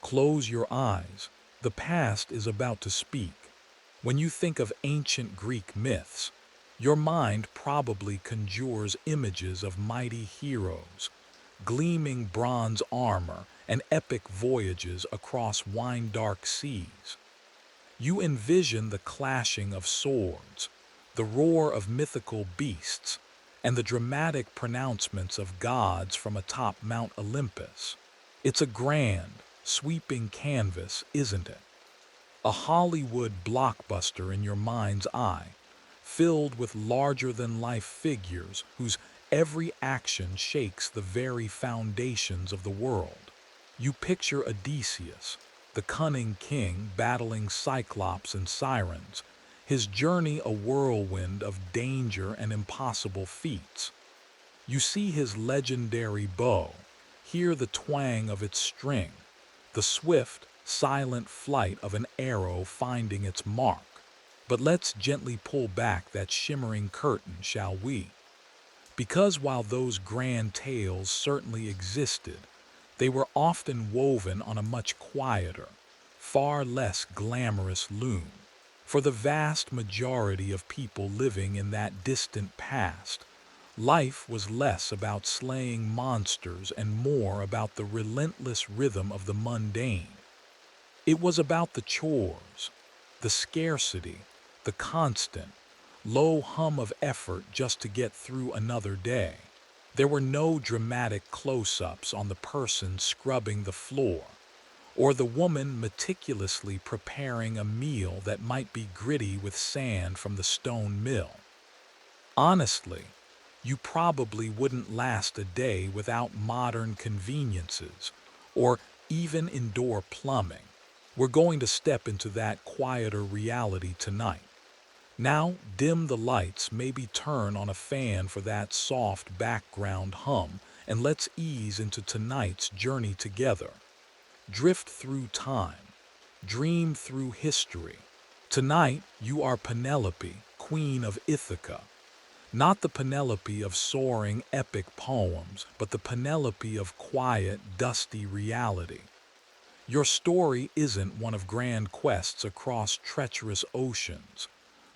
Close your eyes. The past is about to speak. When you think of ancient Greek myths, your mind probably conjures images of mighty heroes, gleaming bronze armor, and epic voyages across wine-dark seas. You envision the clashing of swords, the roar of mythical beasts, and the dramatic pronouncements of gods from atop Mount Olympus. It's a grand, sweeping canvas, isn't it? A Hollywood blockbuster in your mind's eye, filled with larger-than-life figures whose every action shakes the very foundations of the world. You picture Odysseus, the cunning king battling cyclops and sirens, his journey a whirlwind of danger and impossible feats. You see his legendary bow, hear the twang of its string, the swift, silent flight of an arrow finding its mark. But let's gently pull back that shimmering curtain, shall we? Because while those grand tales certainly existed, they were often woven on a much quieter, far less glamorous loom. For the vast majority of people living in that distant past, life was less about slaying monsters and more about the relentless rhythm of the mundane. It was about the chores, the scarcity, the constant, low hum of effort just to get through another day. There were no dramatic close-ups on the person scrubbing the floor, or the woman meticulously preparing a meal that might be gritty with sand from the stone mill. Honestly, you probably wouldn't last a day without modern conveniences, or even indoor plumbing. We're going to step into that quieter reality tonight. Now, dim the lights, maybe turn on a fan for that soft background hum, and let's ease into tonight's journey together. Drift through time, dream through history. Tonight, you are Penelope, Queen of Ithaca. Not the Penelope of soaring epic poems, but the Penelope of quiet, dusty reality. Your story isn't one of grand quests across treacherous oceans,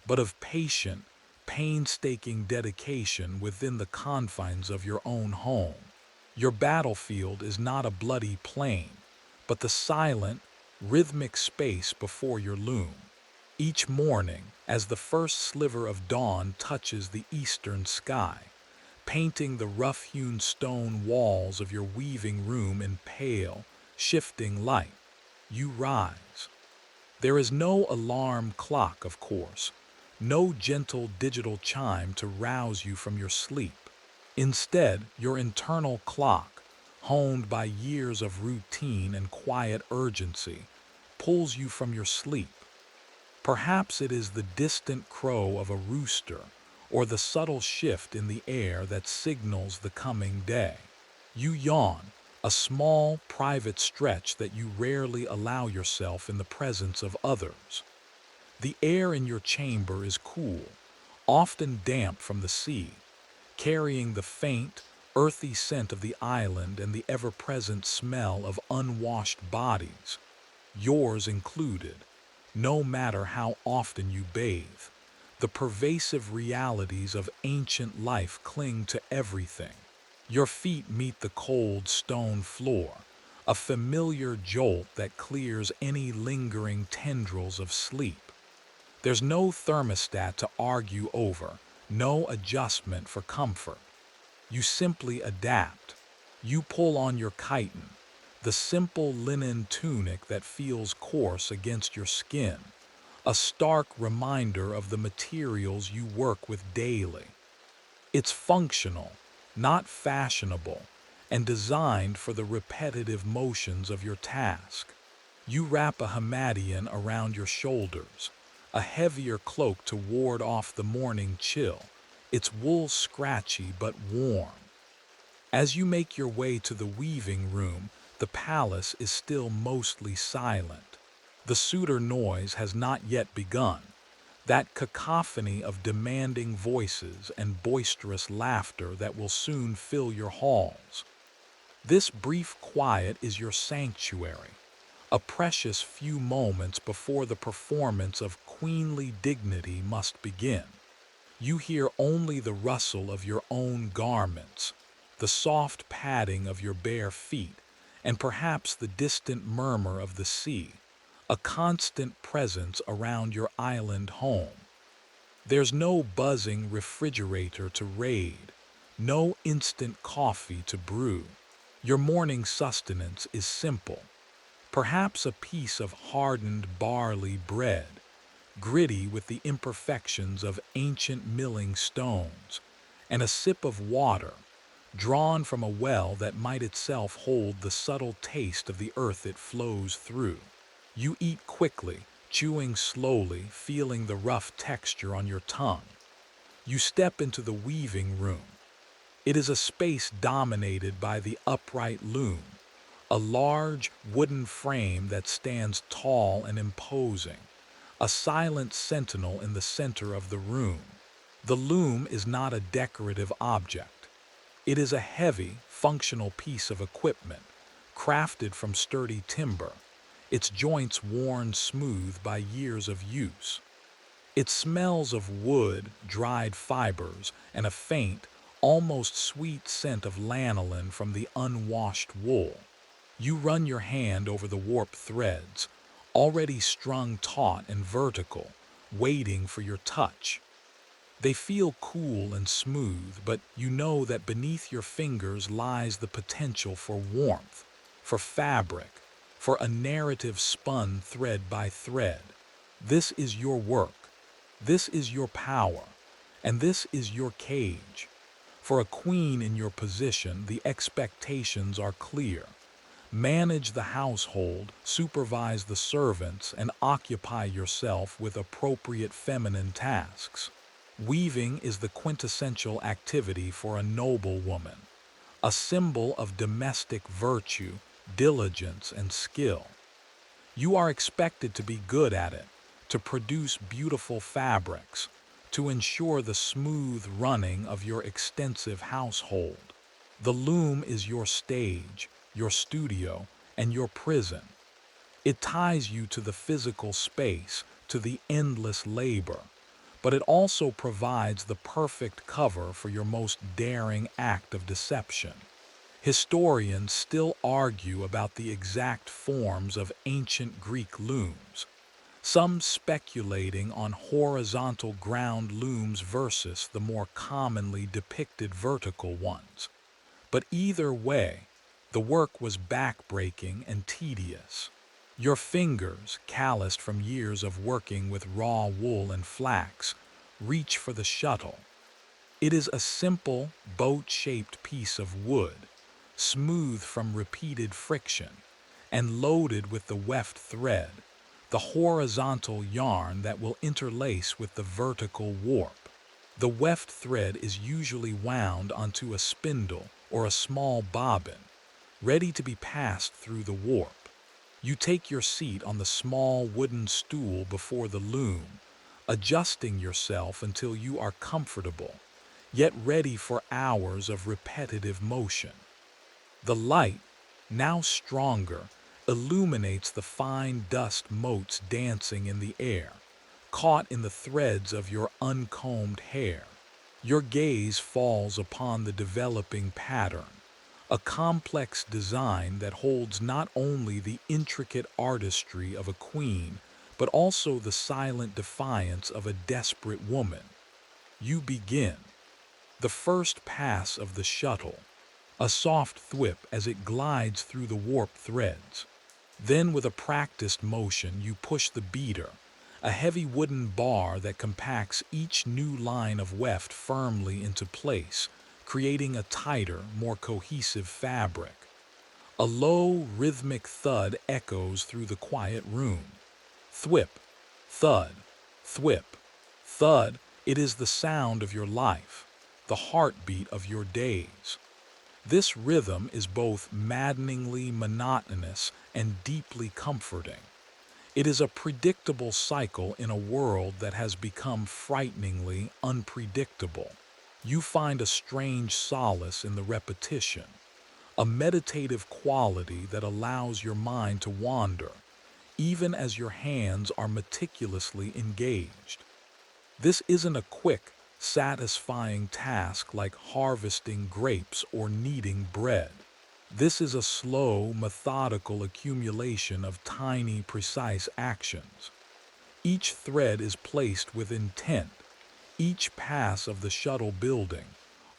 but of patient, painstaking dedication within the confines of your own home. Your battlefield is not a bloody plain, but the silent, rhythmic space before your loom. Each morning, as the first sliver of dawn touches the eastern sky, painting the rough-hewn stone walls of your weaving room in pale, shifting light, you rise. There is no alarm clock, of course, no gentle digital chime to rouse you from your sleep. Instead, your internal clock, honed by years of routine and quiet urgency, pulls you from your sleep. Perhaps it is the distant crow of a rooster or the subtle shift in the air that signals the coming day. You yawn, a small, private stretch that you rarely allow yourself in the presence of others. The air in your chamber is cool, often damp from the sea, carrying the faint, earthy scent of the island and the ever-present smell of unwashed bodies, yours included. No matter how often you bathe, the pervasive realities of ancient life cling to everything. Your feet meet the cold stone floor, a familiar jolt that clears any lingering tendrils of sleep. There's no thermostat to argue over, no adjustment for comfort. You simply adapt. You pull on your chiton, the simple linen tunic that feels coarse against your skin, a stark reminder of the materials you work with daily. It's functional, not fashionable, and designed for the repetitive motions of your task. You wrap a hamadion around your shoulders, a heavier cloak to ward off the morning chill, its wool scratchy but warm. As you make your way to the weaving room, the palace is still mostly silent. The suitor noise has not yet begun, that cacophony of demanding voices and boisterous laughter that will soon fill your halls. This brief quiet is your sanctuary, a precious few moments before the performance of queenly dignity must begin. You hear only the rustle of your own garments, the soft padding of your bare feet, and perhaps the distant murmur of the sea, a constant presence around your island home. There's no buzzing refrigerator to raid, no instant coffee to brew. Your morning sustenance is simple, perhaps a piece of hardened barley bread, gritty with the imperfections of ancient milling stones, and a sip of water, drawn from a well that might itself hold the subtle taste of the earth it flows through. You eat quickly, chewing slowly, feeling the rough texture on your tongue. You step into the weaving room. It is a space dominated by the upright loom, a large wooden frame that stands tall and imposing, a silent sentinel in the center of the room. The loom is not a decorative object. It is a heavy, functional piece of equipment, crafted from sturdy timber, its joints worn smooth by years of use. It smells of wood, dried fibers, and a faint, almost sweet scent of lanolin from the unwashed wool. You run your hand over the warp threads, already strung taut and vertical, waiting for your touch. They feel cool and smooth, but you know that beneath your fingers lies the potential for warmth, for fabric, for a narrative spun thread by thread. This is your work. This is your power. And this is your cage. For a queen in your position, the expectations are clear. Manage the household, supervise the servants, and occupy yourself with appropriate feminine tasks. Weaving is the quintessential activity for a noble woman, a symbol of domestic virtue, diligence, and skill. You are expected to be good at it, to produce beautiful fabrics, to ensure the smooth running of your extensive household. The loom is your stage, your studio, and your prison. It ties you to the physical space, to the endless labor, but it also provides the perfect cover for your most daring act of deception. Historians still argue about the exact forms of ancient Greek looms, some speculating on horizontal ground looms versus the more commonly depicted vertical ones. But either way, the work was backbreaking and tedious. Your fingers, calloused from years of working with raw wool and flax, reach for the shuttle. It is a simple, boat-shaped piece of wood, smooth from repeated friction, and loaded with the weft thread, the horizontal yarn that will interlace with the vertical warp. The weft thread is usually wound onto a spindle or a small bobbin, ready to be passed through the warp. You take your seat on the small wooden stool before the loom, adjusting yourself until you are comfortable, yet ready for hours of repetitive motion. The light, now stronger, illuminates the fine dust motes dancing in the air, caught in the threads of your uncombed hair. Your gaze falls upon the developing pattern, a complex design that holds not only the intricate artistry of a queen, but also the silent defiance of a desperate woman. You begin. The first pass of the shuttle, a soft thwip as it glides through the warp threads. Then with a practiced motion you push the beater, a heavy wooden bar that compacts each new line of weft firmly into place, creating a tighter, more cohesive fabric. A low, rhythmic thud echoes through the quiet room. Thwip, thud, thwip, thud. It is the sound of your life, the heartbeat of your days. This rhythm is both maddeningly monotonous and deeply comforting. It is a predictable cycle in a world that has become frighteningly unpredictable. You find a strange solace in the repetition, a meditative quality that allows your mind to wander, even as your hands are meticulously engaged. This isn't a quick, satisfying task like harvesting grapes or kneading bread. This is a slow, methodical accumulation of tiny, precise actions. Each thread is placed with intent, each pass of the shuttle building,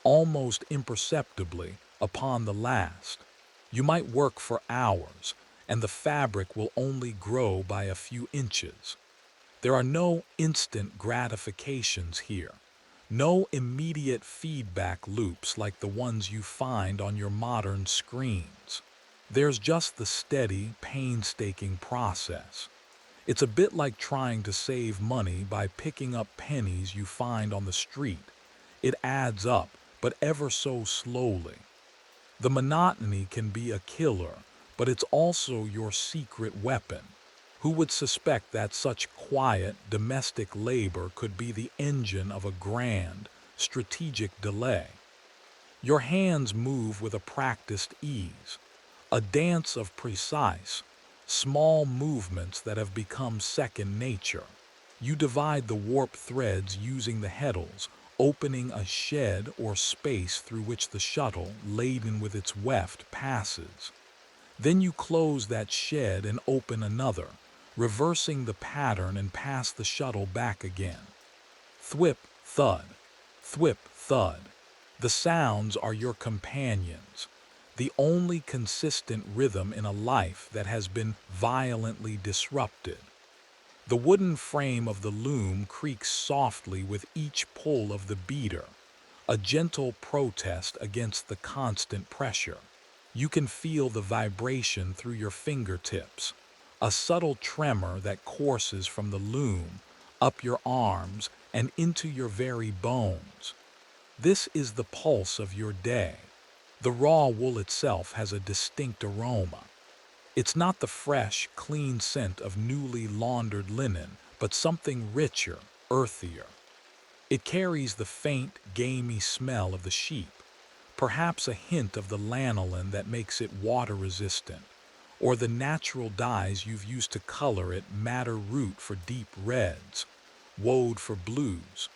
almost imperceptibly, upon the last. You might work for hours, and the fabric will only grow by a few inches. There are no instant gratifications here, no immediate feedback loops like the ones you find on your modern screens. There's just the steady, painstaking process. It's a bit like trying to save money by picking up pennies you find on the street. It adds up, but ever so slowly. The monotony can be a killer, but it's also your secret weapon. Who would suspect that such quiet, domestic labor could be the engine of a grand, strategic delay? Your hands move with a practiced ease, a dance of precise, small movements that have become second nature. You divide the warp threads using the heddles, opening a shed or space through which the shuttle, laden with its weft, passes. Then you close that shed and open another, reversing the pattern and pass the shuttle back again. Thwip, thud. Thwip, thud. The sounds are your companions, the only consistent rhythm in a life that has been violently disrupted. The wooden frame of the loom creaks softly with each pull of the beater, a gentle protest against the constant pressure. You can feel the vibration through your fingertips, a subtle tremor that courses from the loom, up your arms, and into your very bones. This is the pulse of your day. The raw wool itself has a distinct aroma. It's not the fresh, clean scent of newly laundered linen, but something richer, earthier. It carries the faint, gamey smell of the sheep, perhaps a hint of the lanolin that makes it water-resistant, or the natural dyes you've used to color it: madder root for deep reds, woad for blues,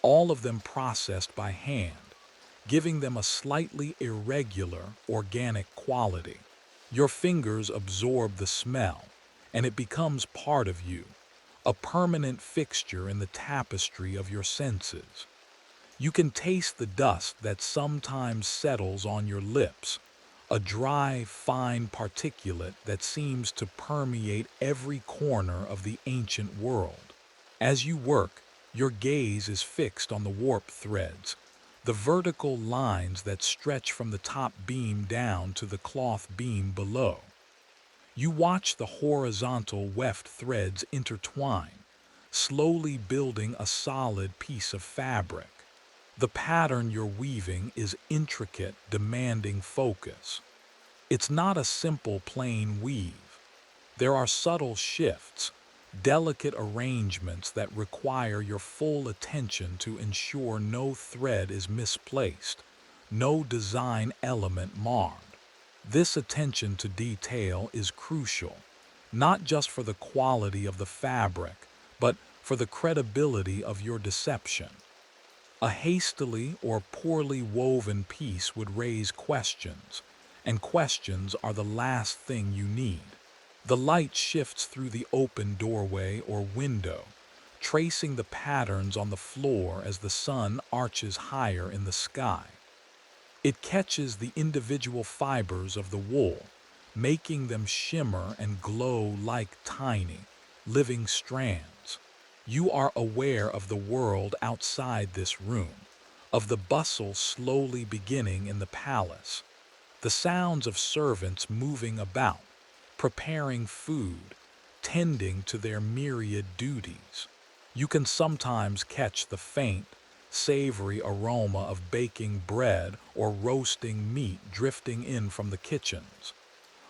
all of them processed by hand, giving them a slightly irregular, organic quality. Your fingers absorb the smell, and it becomes part of you, a permanent fixture in the tapestry of your senses. You can taste the dust that sometimes settles on your lips, a dry, fine particulate that seems to permeate every corner of the ancient world. As you work, your gaze is fixed on the warp threads, the vertical lines that stretch from the top beam down to the cloth beam below. You watch the horizontal weft threads intertwine, slowly building a solid piece of fabric. The pattern you're weaving is intricate, demanding focus. It's not a simple plain weave. There are subtle shifts, delicate arrangements that require your full attention to ensure no thread is misplaced, no design element marred. This attention to detail is crucial, not just for the quality of the fabric, but for the credibility of your deception. A hastily or poorly woven piece would raise questions, and questions are the last thing you need. The light shifts through the open doorway or window, tracing the patterns on the floor as the sun arches higher in the sky. It catches the individual fibers of the wool, making them shimmer and glow like tiny, living strands. You are aware of the world outside this room, of the bustle slowly beginning in the palace, the sounds of servants moving about, preparing food, tending to their myriad duties. You can sometimes catch the faint, savory aroma of baking bread or roasting meat drifting in from the kitchens,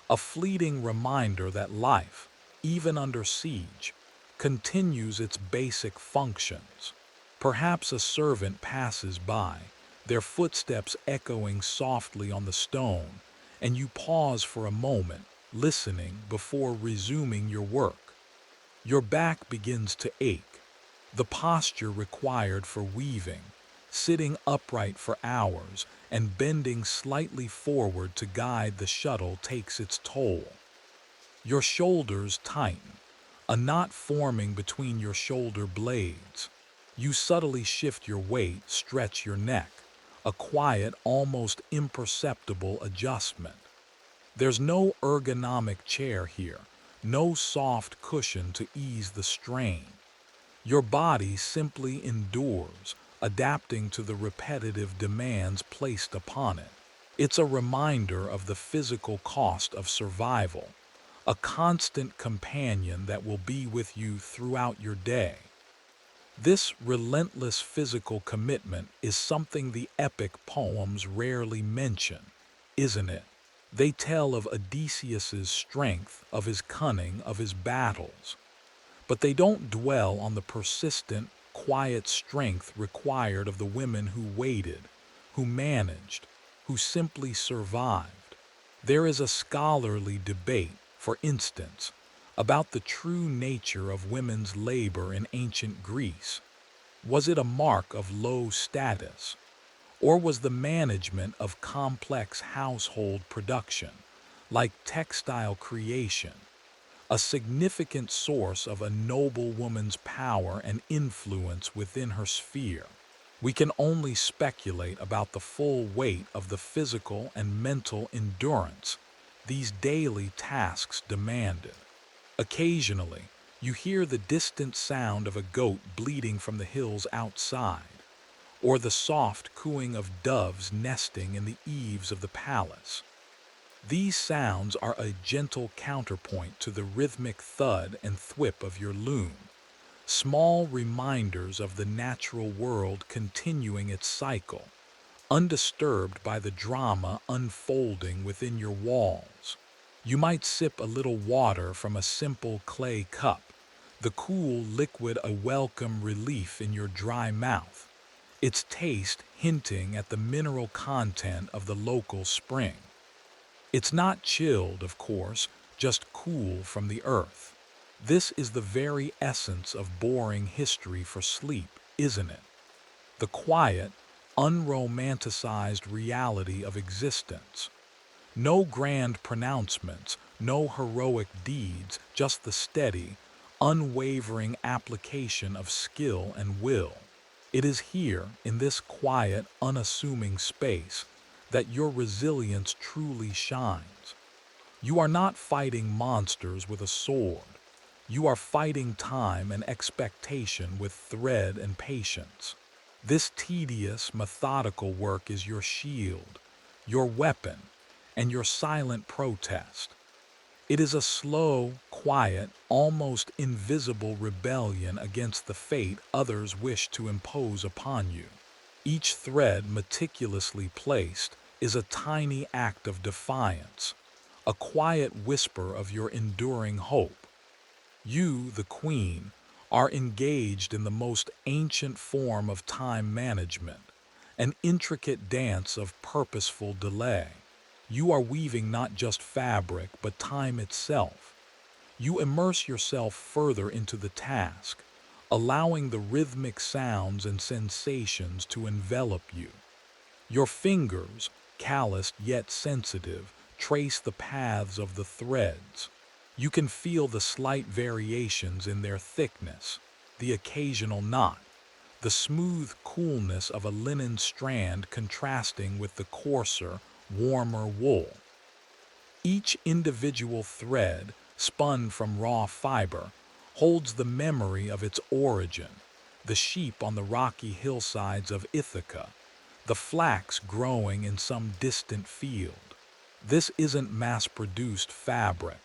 a fleeting reminder that life, even under siege, continues its basic functions. Perhaps a servant passes by, their footsteps echoing softly on the stone, and you pause for a moment, listening before resuming your work. Your back begins to ache, the posture required for weaving, sitting upright for hours, and bending slightly forward to guide the shuttle takes its toll. Your shoulders tighten, a knot forming between your shoulder blades. You subtly shift your weight, stretch your neck, a quiet, almost imperceptible adjustment. There's no ergonomic chair here, no soft cushion to ease the strain. Your body simply endures, adapting to the repetitive demands placed upon it. It's a reminder of the physical cost of survival, a constant companion that will be with you throughout your day. This relentless physical commitment is something the epic poems rarely mention, isn't it? They tell of Odysseus's strength, of his cunning, of his battles, but they don't dwell on the persistent, quiet strength required of the women who waited, who managed, who simply survived. There is a scholarly debate, for instance, about the true nature of women's labor in ancient Greece. Was it a mark of low status, or was the management of complex household production, like textile creation, a significant source of a noble woman's power and influence within her sphere? We can only speculate about the full weight of the physical and mental endurance these daily tasks demanded. Occasionally, you hear the distant sound of a goat bleating from the hills outside, or the soft cooing of doves nesting in the eaves of the palace. These sounds are a gentle counterpoint to the rhythmic thud and thwip of your loom, small reminders of the natural world continuing its cycle, undisturbed by the drama unfolding within your walls. You might sip a little water from a simple clay cup, the cool liquid a welcome relief in your dry mouth, its taste hinting at the mineral content of the local spring. It's not chilled, of course, just cool from the earth. This is the very essence of boring history for sleep, isn't it? The quiet, unromanticized reality of existence. No grand pronouncements, no heroic deeds, just the steady, unwavering application of skill and will. It is here, in this quiet, unassuming space, that your resilience truly shines. You are not fighting monsters with a sword. You are fighting time and expectation with thread and patience. This tedious, methodical work is your shield, your weapon, and your silent protest. It is a slow, quiet, almost invisible rebellion against the fate others wish to impose upon you. Each thread meticulously placed is a tiny act of defiance, a quiet whisper of your enduring hope. You, the queen, are engaged in the most ancient form of time management, an intricate dance of purposeful delay. You are weaving not just fabric, but time itself. You immerse yourself further into the task, allowing the rhythmic sounds and sensations to envelop you. Your fingers, calloused yet sensitive, trace the paths of the threads. You can feel the slight variations in their thickness, the occasional knot, the smooth coolness of a linen strand contrasting with the coarser, warmer wool. Each individual thread, spun from raw fiber, holds the memory of its origin: the sheep on the rocky hillsides of Ithaca, the flax growing in some distant field. This isn't mass-produced fabric.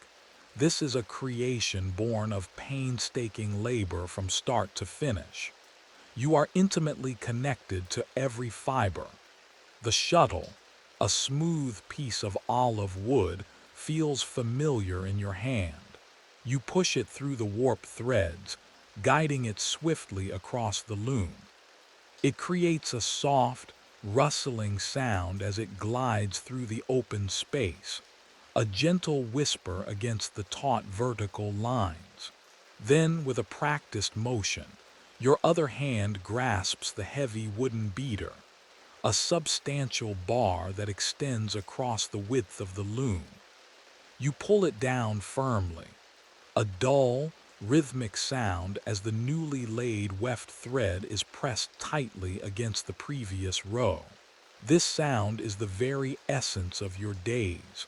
This is a creation born of painstaking labor from start to finish. You are intimately connected to every fiber. The shuttle, a smooth piece of olive wood, feels familiar in your hand. You push it through the warped threads, guiding it swiftly across the loom. It creates a soft, rustling sound as it glides through the open space, a gentle whisper against the taut vertical lines. Then, with a practiced motion, your other hand grasps the heavy wooden beater, a substantial bar that extends across the width of the loom. You pull it down firmly, a dull, rhythmic sound as the newly laid weft thread is pressed tightly against the previous row. This sound is the very essence of your days,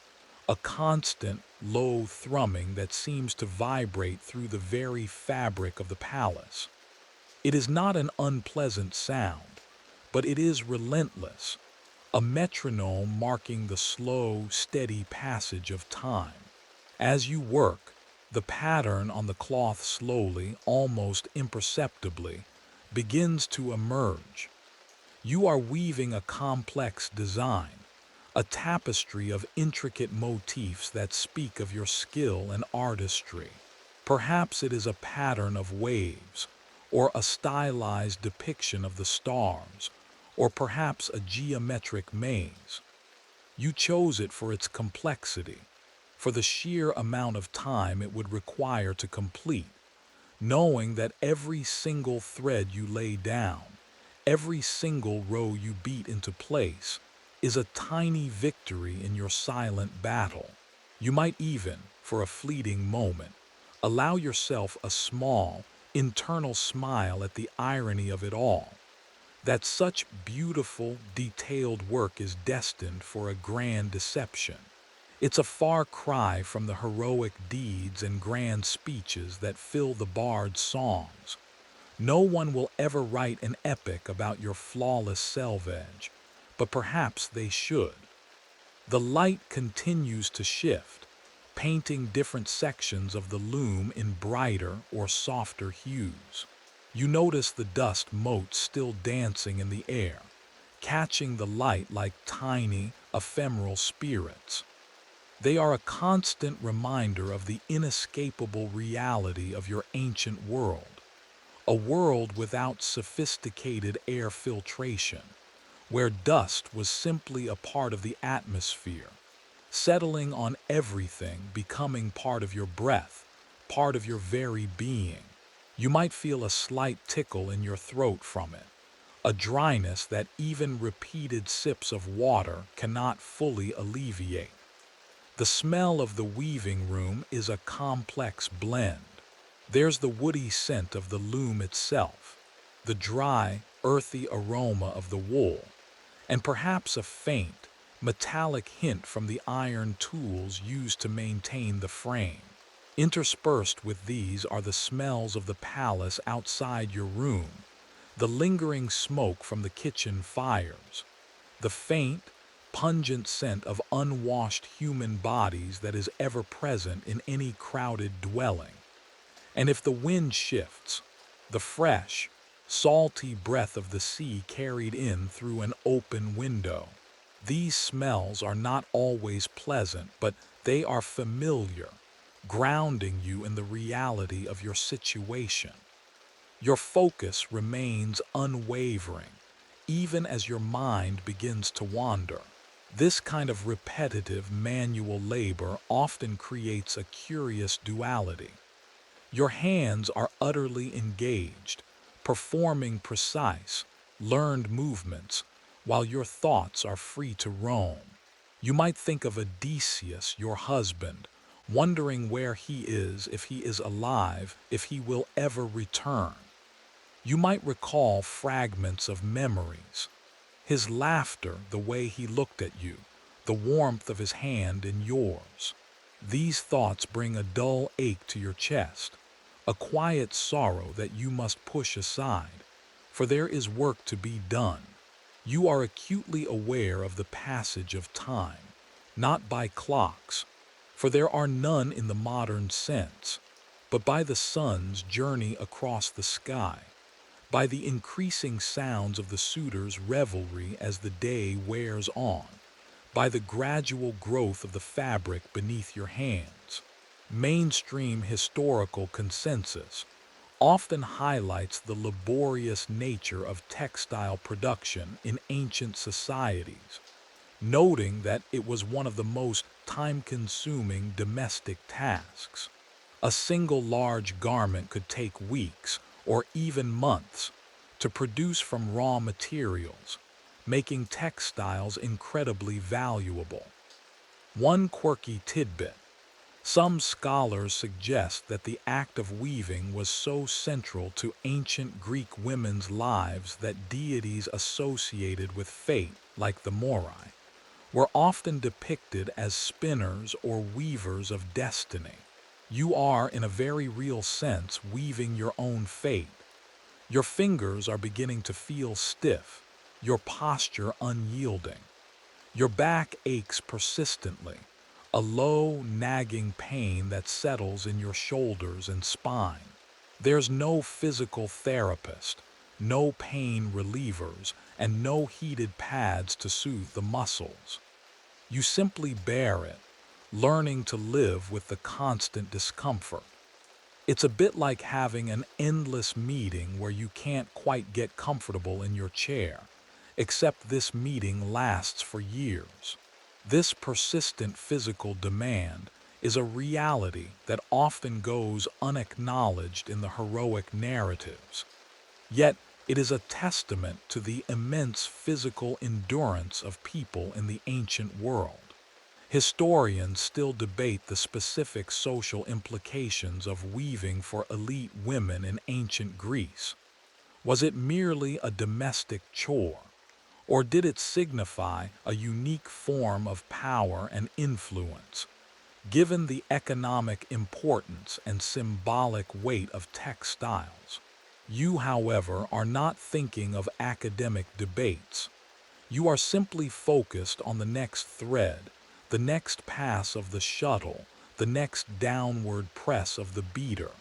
a constant, low thrumming that seems to vibrate through the very fabric of the palace. It is not an unpleasant sound, but it is relentless, a metronome marking the slow, steady passage of time. As you work, the pattern on the cloth slowly, almost imperceptibly, begins to emerge. You are weaving a complex design, a tapestry of intricate motifs that speak of your skill and artistry. Perhaps it is a pattern of waves, or a stylized depiction of the stars, or perhaps a geometric maze. You chose it for its complexity, for the sheer amount of time it would require to complete, knowing that every single thread you lay down, every single row you beat into place, is a tiny victory in your silent battle. You might even, for a fleeting moment, allow yourself a small, internal smile at the irony of it all, that such beautiful, detailed work is destined for a grand deception. It's a far cry from the heroic deeds and grand speeches that fill the bard's songs. No one will ever write an epic about your flawless selvage, but perhaps they should. The light continues to shift, painting different sections of the loom in brighter or softer hues. You notice the dust motes still dancing in the air, catching the light like tiny, ephemeral spirits. They are a constant reminder of the inescapable reality of your ancient world, a world without sophisticated air filtration, where dust was simply a part of the atmosphere, settling on everything, becoming part of your breath, part of your very being. You might feel a slight tickle in your throat from it, a dryness that even repeated sips of water cannot fully alleviate. The smell of the weaving room is a complex blend. There's the woody scent of the loom itself, the dry, earthy aroma of the wool, and perhaps a faint, metallic hint from the iron tools used to maintain the frame. Interspersed with these are the smells of the palace outside your room, the lingering smoke from the kitchen fires, the faint, pungent scent of unwashed human bodies that is ever present in any crowded dwelling. And if the wind shifts, the fresh, salty breath of the sea carried in through an open window. These smells are not always pleasant, but they are familiar, grounding you in the reality of your situation. Your focus remains unwavering, even as your mind begins to wander. This kind of repetitive manual labor often creates a curious duality. Your hands are utterly engaged, performing precise, learned movements, while your thoughts are free to roam. You might think of Odysseus, your husband, wondering where he is, if he is alive, if he will ever return. You might recall fragments of memories, his laughter, the way he looked at you, the warmth of his hand in yours. These thoughts bring a dull ache to your chest, a quiet sorrow that you must push aside, for there is work to be done. You are acutely aware of the passage of time, not by clocks, for there are none in the modern sense, but by the sun's journey across the sky, by the increasing sounds of the suitors' revelry as the day wears on, by the gradual growth of the fabric beneath your hands. Mainstream historical consensus, often highlights the laborious nature of textile production in ancient societies, noting that it was one of the most time-consuming domestic tasks. A single large garment could take weeks or even months to produce from raw materials, making textiles incredibly valuable. One quirky tidbit: some scholars suggest that the act of weaving was so central to ancient Greek women's lives that deities associated with fate, like the Moirai, were often depicted as spinners or weavers of destiny. You are, in a very real sense, weaving your own fate. Your fingers are beginning to feel stiff, your posture unyielding. Your back aches persistently, a low, nagging pain that settles in your shoulders and spine. There's no physical therapist, no pain relievers, and no heated pads to soothe the muscles. You simply bear it, learning to live with the constant discomfort. It's a bit like having an endless meeting where you can't quite get comfortable in your chair, except this meeting lasts for years. This persistent physical demand is a reality that often goes unacknowledged in the heroic narratives. Yet, it is a testament to the immense physical endurance of people in the ancient world. Historians still debate the specific social implications of weaving for elite women in ancient Greece. Was it merely a domestic chore, or did it signify a unique form of power and influence? Given the economic importance and symbolic weight of textiles, you, however, are not thinking of academic debates. You are simply focused on the next thread, the next pass of the shuttle, the next downward press of the beater.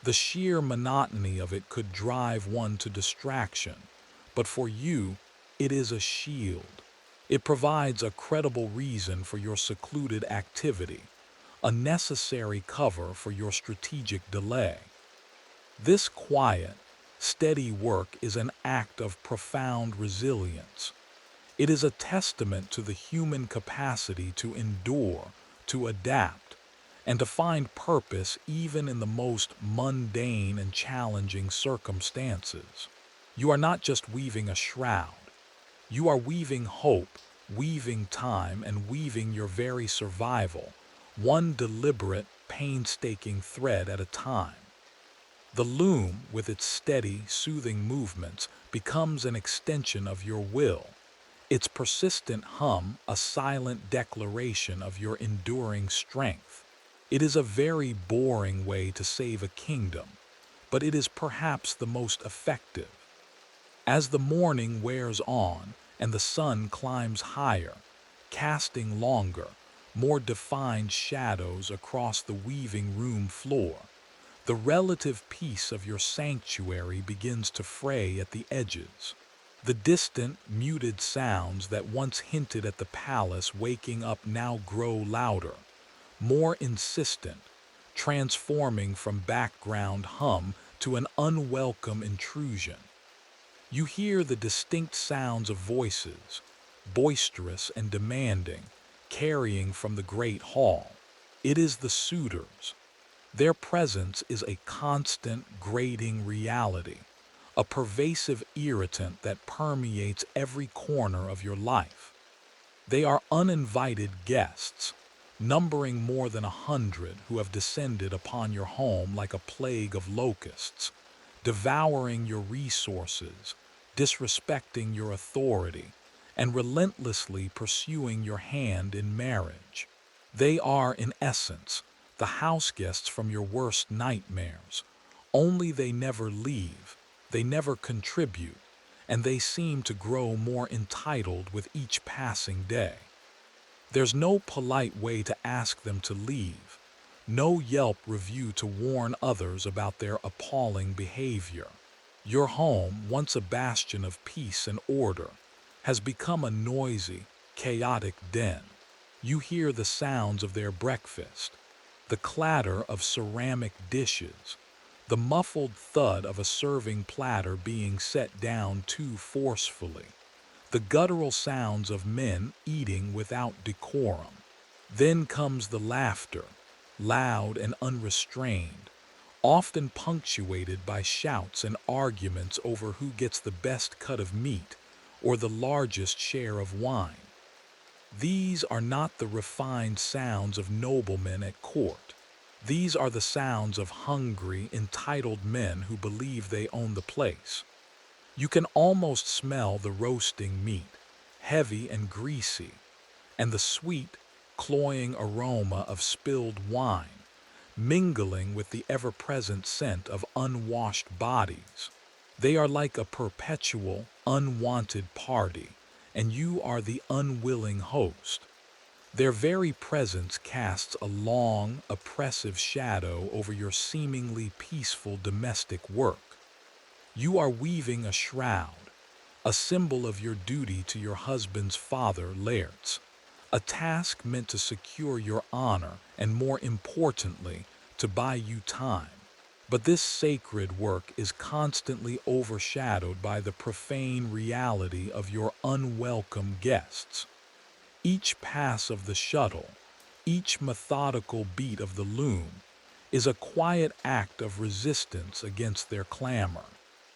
The sheer monotony of it could drive one to distraction, but for you, it is a shield. It provides a credible reason for your secluded activity, a necessary cover for your strategic delay. This quiet, steady work is an act of profound resilience. It is a testament to the human capacity to endure, to adapt, and to find purpose even in the most mundane and challenging circumstances. You are not just weaving a shroud, you are weaving hope, weaving time, and weaving your very survival, one deliberate, painstaking thread at a time. The loom, with its steady, soothing movements, becomes an extension of your will, its persistent hum a silent declaration of your enduring strength. It is a very boring way to save a kingdom, but it is perhaps the most effective. As the morning wears on and the sun climbs higher, casting longer, more defined shadows across the weaving room floor, the relative peace of your sanctuary begins to fray at the edges. The distant, muted sounds that once hinted at the palace waking up now grow louder, more insistent, transforming from background hum to an unwelcome intrusion. You hear the distinct sounds of voices, boisterous and demanding, carrying from the great hall. It is the suitors. Their presence is a constant, grating reality, a pervasive irritant that permeates every corner of your life. They are uninvited guests, numbering more than 100, who have descended upon your home like a plague of locusts, devouring your resources, disrespecting your authority, and relentlessly pursuing your hand in marriage. They are, in essence, the house guests from your worst nightmares, only they never leave, they never contribute, and they seem to grow more entitled with each passing day. There's no polite way to ask them to leave, no Yelp review to warn others about their appalling behavior. Your home, once a bastion of peace and order, has become a noisy, chaotic den. You hear the sounds of their breakfast, the clatter of ceramic dishes, the muffled thud of a serving platter being set down too forcefully, the guttural sounds of men eating without decorum. Then comes the laughter, loud and unrestrained, often punctuated by shouts and arguments over who gets the best cut of meat or the largest share of wine. These are not the refined sounds of noblemen at court. These are the sounds of hungry, entitled men who believe they own the place. You can almost smell the roasting meat, heavy and greasy, and the sweet, cloying aroma of spilled wine, mingling with the ever-present scent of unwashed bodies. They are like a perpetual, unwanted party, and you are the unwilling host. Their very presence casts a long, oppressive shadow over your seemingly peaceful domestic work. You are weaving a shroud, a symbol of your duty to your husband's father, Laertes, a task meant to secure your honor and, more importantly, to buy you time. But this sacred work is constantly overshadowed by the profane reality of your unwelcome guests. Each pass of the shuttle, each methodical beat of the loom, is a quiet act of resistance against their clamor.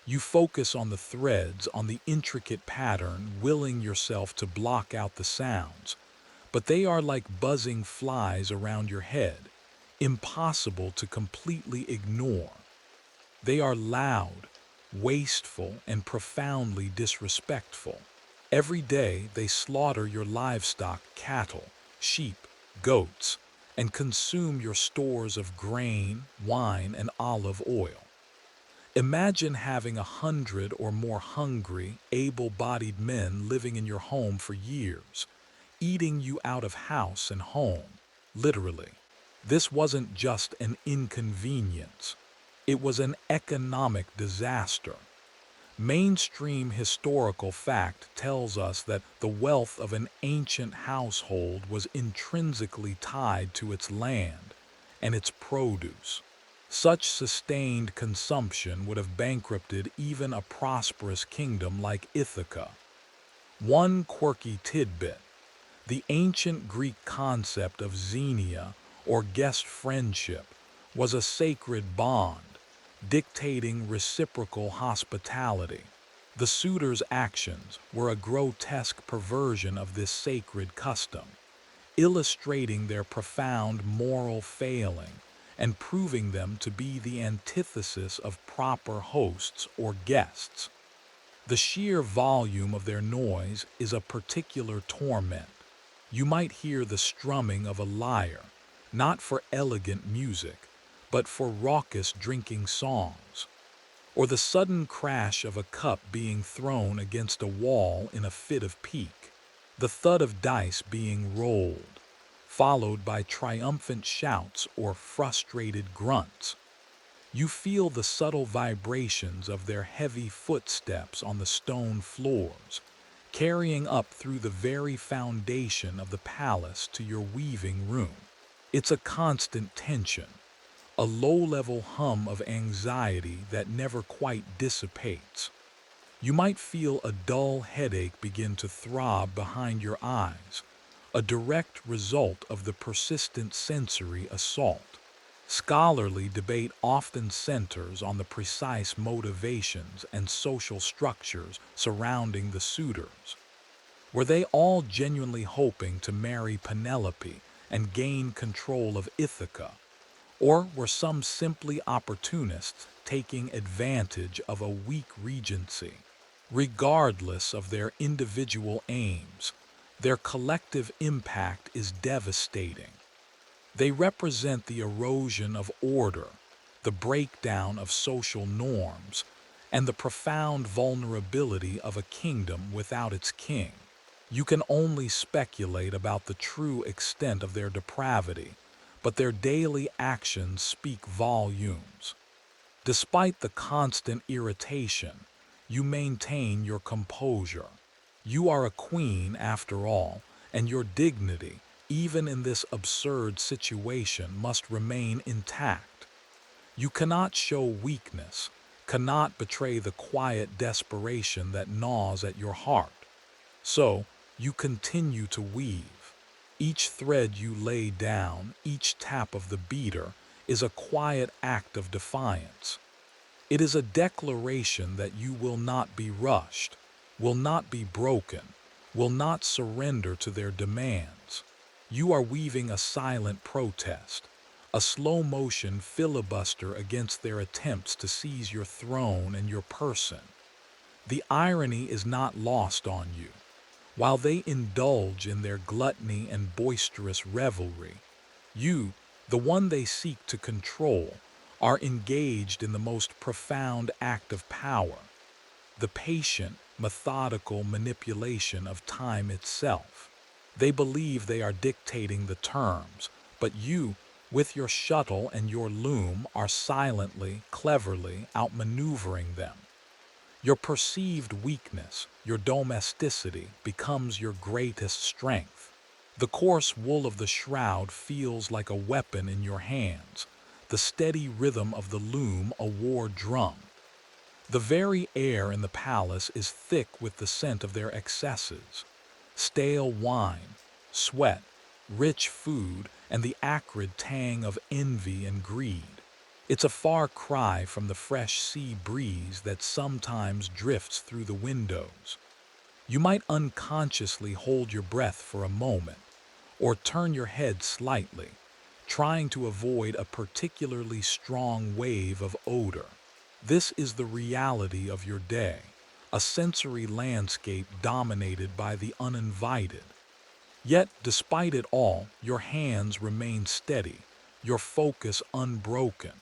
You focus on the threads, on the intricate pattern, willing yourself to block out the sounds, but they are like buzzing flies around your head, impossible to completely ignore. They are loud, wasteful, and profoundly disrespectful. Every day they slaughter your livestock, cattle, sheep, goats, and consume your stores of grain, wine, and olive oil. Imagine having 100 or more hungry, able-bodied men living in your home for years, eating you out of house and home, literally. This wasn't just an inconvenience. It was an economic disaster. Mainstream historical fact tells us that the wealth of an ancient household was intrinsically tied to its land and its produce. Such sustained consumption would have bankrupted even a prosperous kingdom like Ithaca. One quirky tidbit: the ancient Greek concept of xenia, or guest friendship, was a sacred bond, dictating reciprocal hospitality. The suitors' actions were a grotesque perversion of this sacred custom, illustrating their profound moral failing and proving them to be the antithesis of proper hosts or guests. The sheer volume of their noise is a particular torment. You might hear the strumming of a lyre, not for elegant music, but for raucous drinking songs, or the sudden crash of a cup being thrown against a wall in a fit of pique, the thud of dice being rolled, followed by triumphant shouts or frustrated grunts. You feel the subtle vibrations of their heavy footsteps on the stone floors, carrying up through the very foundation of the palace to your weaving room. It's a constant tension, a low-level hum of anxiety that never quite dissipates. You might feel a dull headache begin to throb behind your eyes, a direct result of the persistent sensory assault. Scholarly debate often centers on the precise motivations and social structures surrounding the suitors. Were they all genuinely hoping to marry Penelope and gain control of Ithaca? Or were some simply opportunists taking advantage of a weak regency? Regardless of their individual aims, their collective impact is devastating. They represent the erosion of order, the breakdown of social norms, and the profound vulnerability of a kingdom without its king. You can only speculate about the true extent of their depravity, but their daily actions speak volumes. Despite the constant irritation, you maintain your composure. You are a queen after all, and your dignity, even in this absurd situation, must remain intact. You cannot show weakness, cannot betray the quiet desperation that gnaws at your heart. So, you continue to weave. Each thread you lay down, each tap of the beater, is a quiet act of defiance. It is a declaration that you will not be rushed, will not be broken, will not surrender to their demands. You are weaving a silent protest, a slow motion filibuster against their attempts to seize your throne and your person. The irony is not lost on you. While they indulge in their gluttony and boisterous revelry, you, the one they seek to control, are engaged in the most profound act of power, the patient, methodical manipulation of time itself. They believe they are dictating the terms, but you, with your shuttle and your loom, are silently, cleverly outmaneuvering them. Your perceived weakness, your domesticity, becomes your greatest strength. The coarse wool of the shroud feels like a weapon in your hands, the steady rhythm of the loom a war drum. The very air in the palace is thick with the scent of their excesses. Stale wine, sweat, rich food, and the acrid tang of envy and greed. It's a far cry from the fresh sea breeze that sometimes drifts through the windows. You might unconsciously hold your breath for a moment, or turn your head slightly, trying to avoid a particularly strong wave of odor. This is the reality of your day, a sensory landscape dominated by the uninvited. Yet, despite it all, your hands remain steady, your focus unbroken.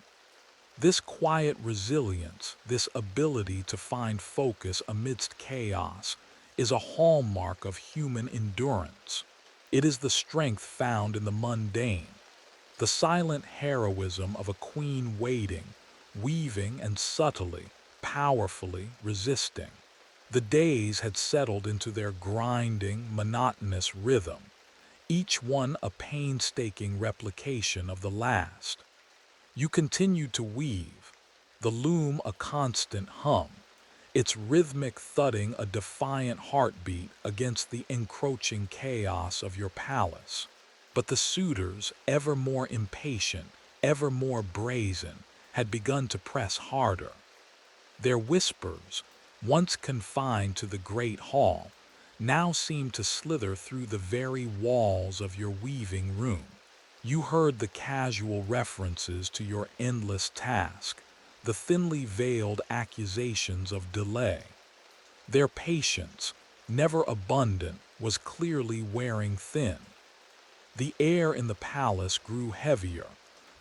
This quiet resilience, this ability to find focus amidst chaos, is a hallmark of human endurance. It is the strength found in the mundane, the silent heroism of a queen waiting, weaving and subtly, powerfully resisting. The days had settled into their grinding, monotonous rhythm, each one a painstaking replication of the last. You continued to weave, the loom a constant hum, its rhythmic thudding a defiant heartbeat against the encroaching chaos of your palace. But the suitors, ever more impatient, ever more brazen, had begun to press harder. Their whispers, once confined to the great hall, now seemed to slither through the very walls of your weaving room. You heard the casual references to your endless task, the thinly veiled accusations of delay. Their patience, never abundant, was clearly wearing thin. The air in the palace grew heavier,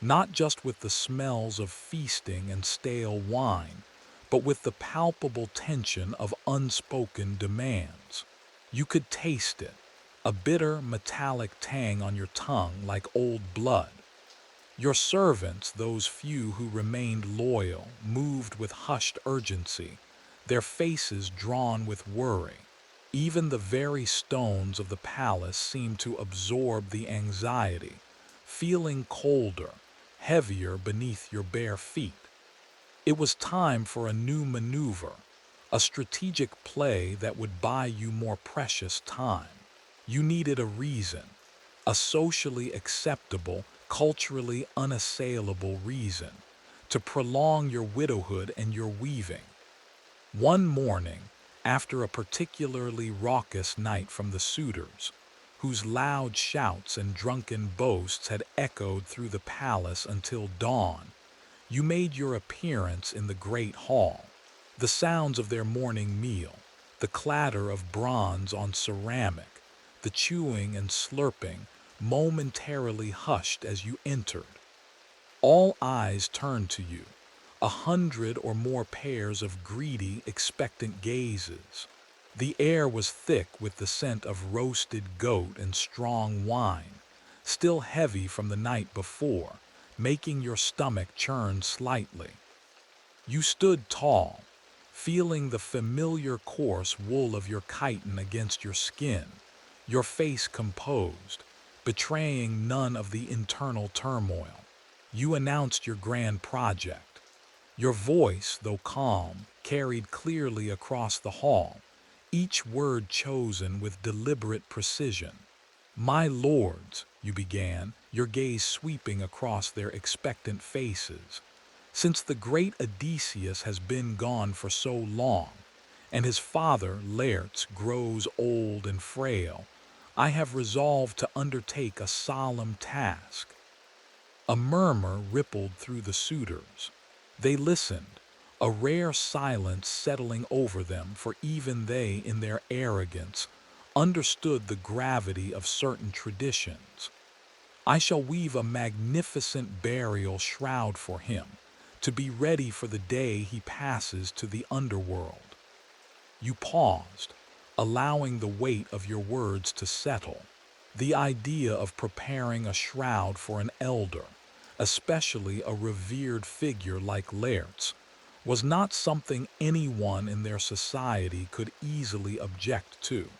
not just with the smells of feasting and stale wine, but with the palpable tension of unspoken demands. You could taste it, a bitter metallic tang on your tongue like old blood. Your servants, those few who remained loyal, moved with hushed urgency, their faces drawn with worry. Even the very stones of the palace seemed to absorb the anxiety, feeling colder, heavier beneath your bare feet. It was time for a new maneuver, a strategic play that would buy you more precious time. You needed a reason, a socially acceptable, culturally unassailable reason, to prolong your widowhood and your weaving. One morning, after a particularly raucous night from the suitors, whose loud shouts and drunken boasts had echoed through the palace until dawn, you made your appearance in the great hall. The sounds of their morning meal, the clatter of bronze on ceramic, the chewing and slurping, momentarily hushed as you entered. All eyes turned to you, 100 or more pairs of greedy, expectant gazes. The air was thick with the scent of roasted goat and strong wine, still heavy from the night before, making your stomach churn slightly. You stood tall, feeling the familiar coarse wool of your chiton against your skin, your face composed, betraying none of the internal turmoil. You announced your grand project. Your voice, though calm, carried clearly across the hall, each word chosen with deliberate precision. "My lords," you began, your gaze sweeping across their expectant faces, "since the great Odysseus has been gone for so long, and his father, Laertes, grows old and frail, I have resolved to undertake a solemn task." A murmur rippled through the suitors. They listened, a rare silence settling over them, for even they, in their arrogance, understood the gravity of certain traditions. "I shall weave a magnificent burial shroud for him, to be ready for the day he passes to the underworld." You paused, allowing the weight of your words to settle. The idea of preparing a shroud for an elder, especially a revered figure like Laertes, was not something anyone in their society could easily object to.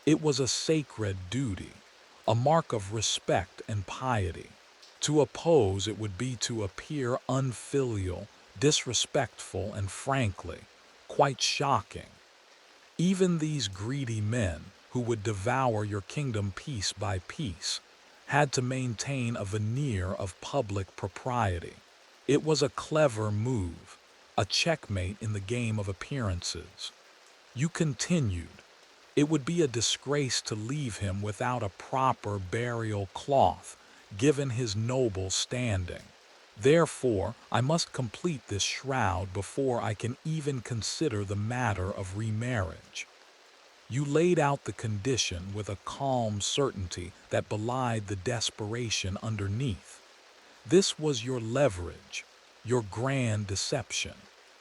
It was a sacred duty, a mark of respect and piety. To oppose it would be to appear unfilial, disrespectful, and frankly, quite shocking. Even these greedy men, who would devour your kingdom piece by piece, had to maintain a veneer of public propriety. It was a clever move, a checkmate in the game of appearances. You continued, "It would be a disgrace to leave him without a proper burial cloth, given his noble standing. Therefore, I must complete this shroud before I can even consider the matter of remarriage." You laid out the condition with a calm certainty that belied the desperation underneath. This was your leverage, your grand deception.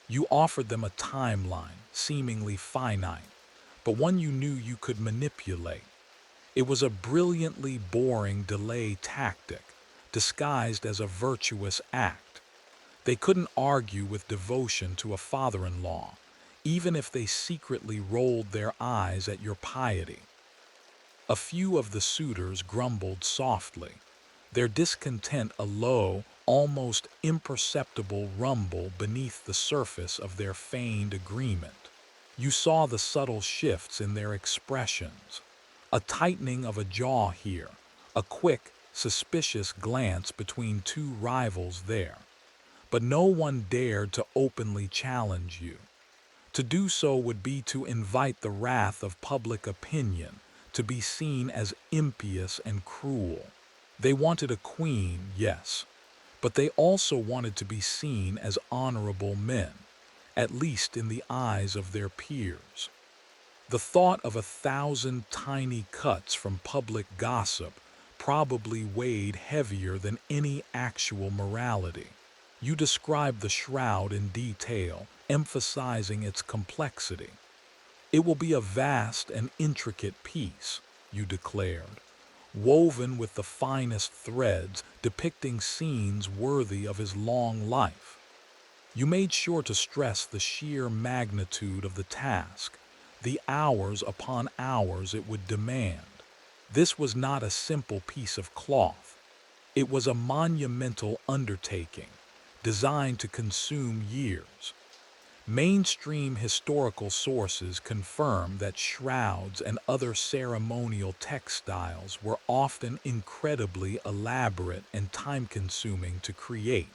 You offered them a timeline, seemingly finite, but one you knew you could manipulate. It was a brilliantly boring delay tactic, disguised as a virtuous act. They couldn't argue with devotion to a father-in-law, even if they secretly rolled their eyes at your piety. A few of the suitors grumbled softly, their discontent a low, almost imperceptible rumble beneath the surface of their feigned agreement. You saw the subtle shifts in their expressions, a tightening of a jaw here, a quick, suspicious glance between two rivals there. But no one dared to openly challenge you. To do so would be to invite the wrath of public opinion, to be seen as impious and cruel. They wanted a queen, yes, but they also wanted to be seen as honorable men, at least in the eyes of their peers. The thought of 1,000 tiny cuts from public gossip probably weighed heavier than any actual morality. You described the shroud in detail, emphasizing its complexity. "It will be a vast and intricate piece," you declared, "woven with the finest threads, depicting scenes worthy of his long life." You made sure to stress the sheer magnitude of the task, the hours upon hours it would demand. This was not a simple piece of cloth. It was a monumental undertaking, designed to consume years. Mainstream historical sources confirm that shrouds and other ceremonial textiles were often incredibly elaborate and time-consuming to create,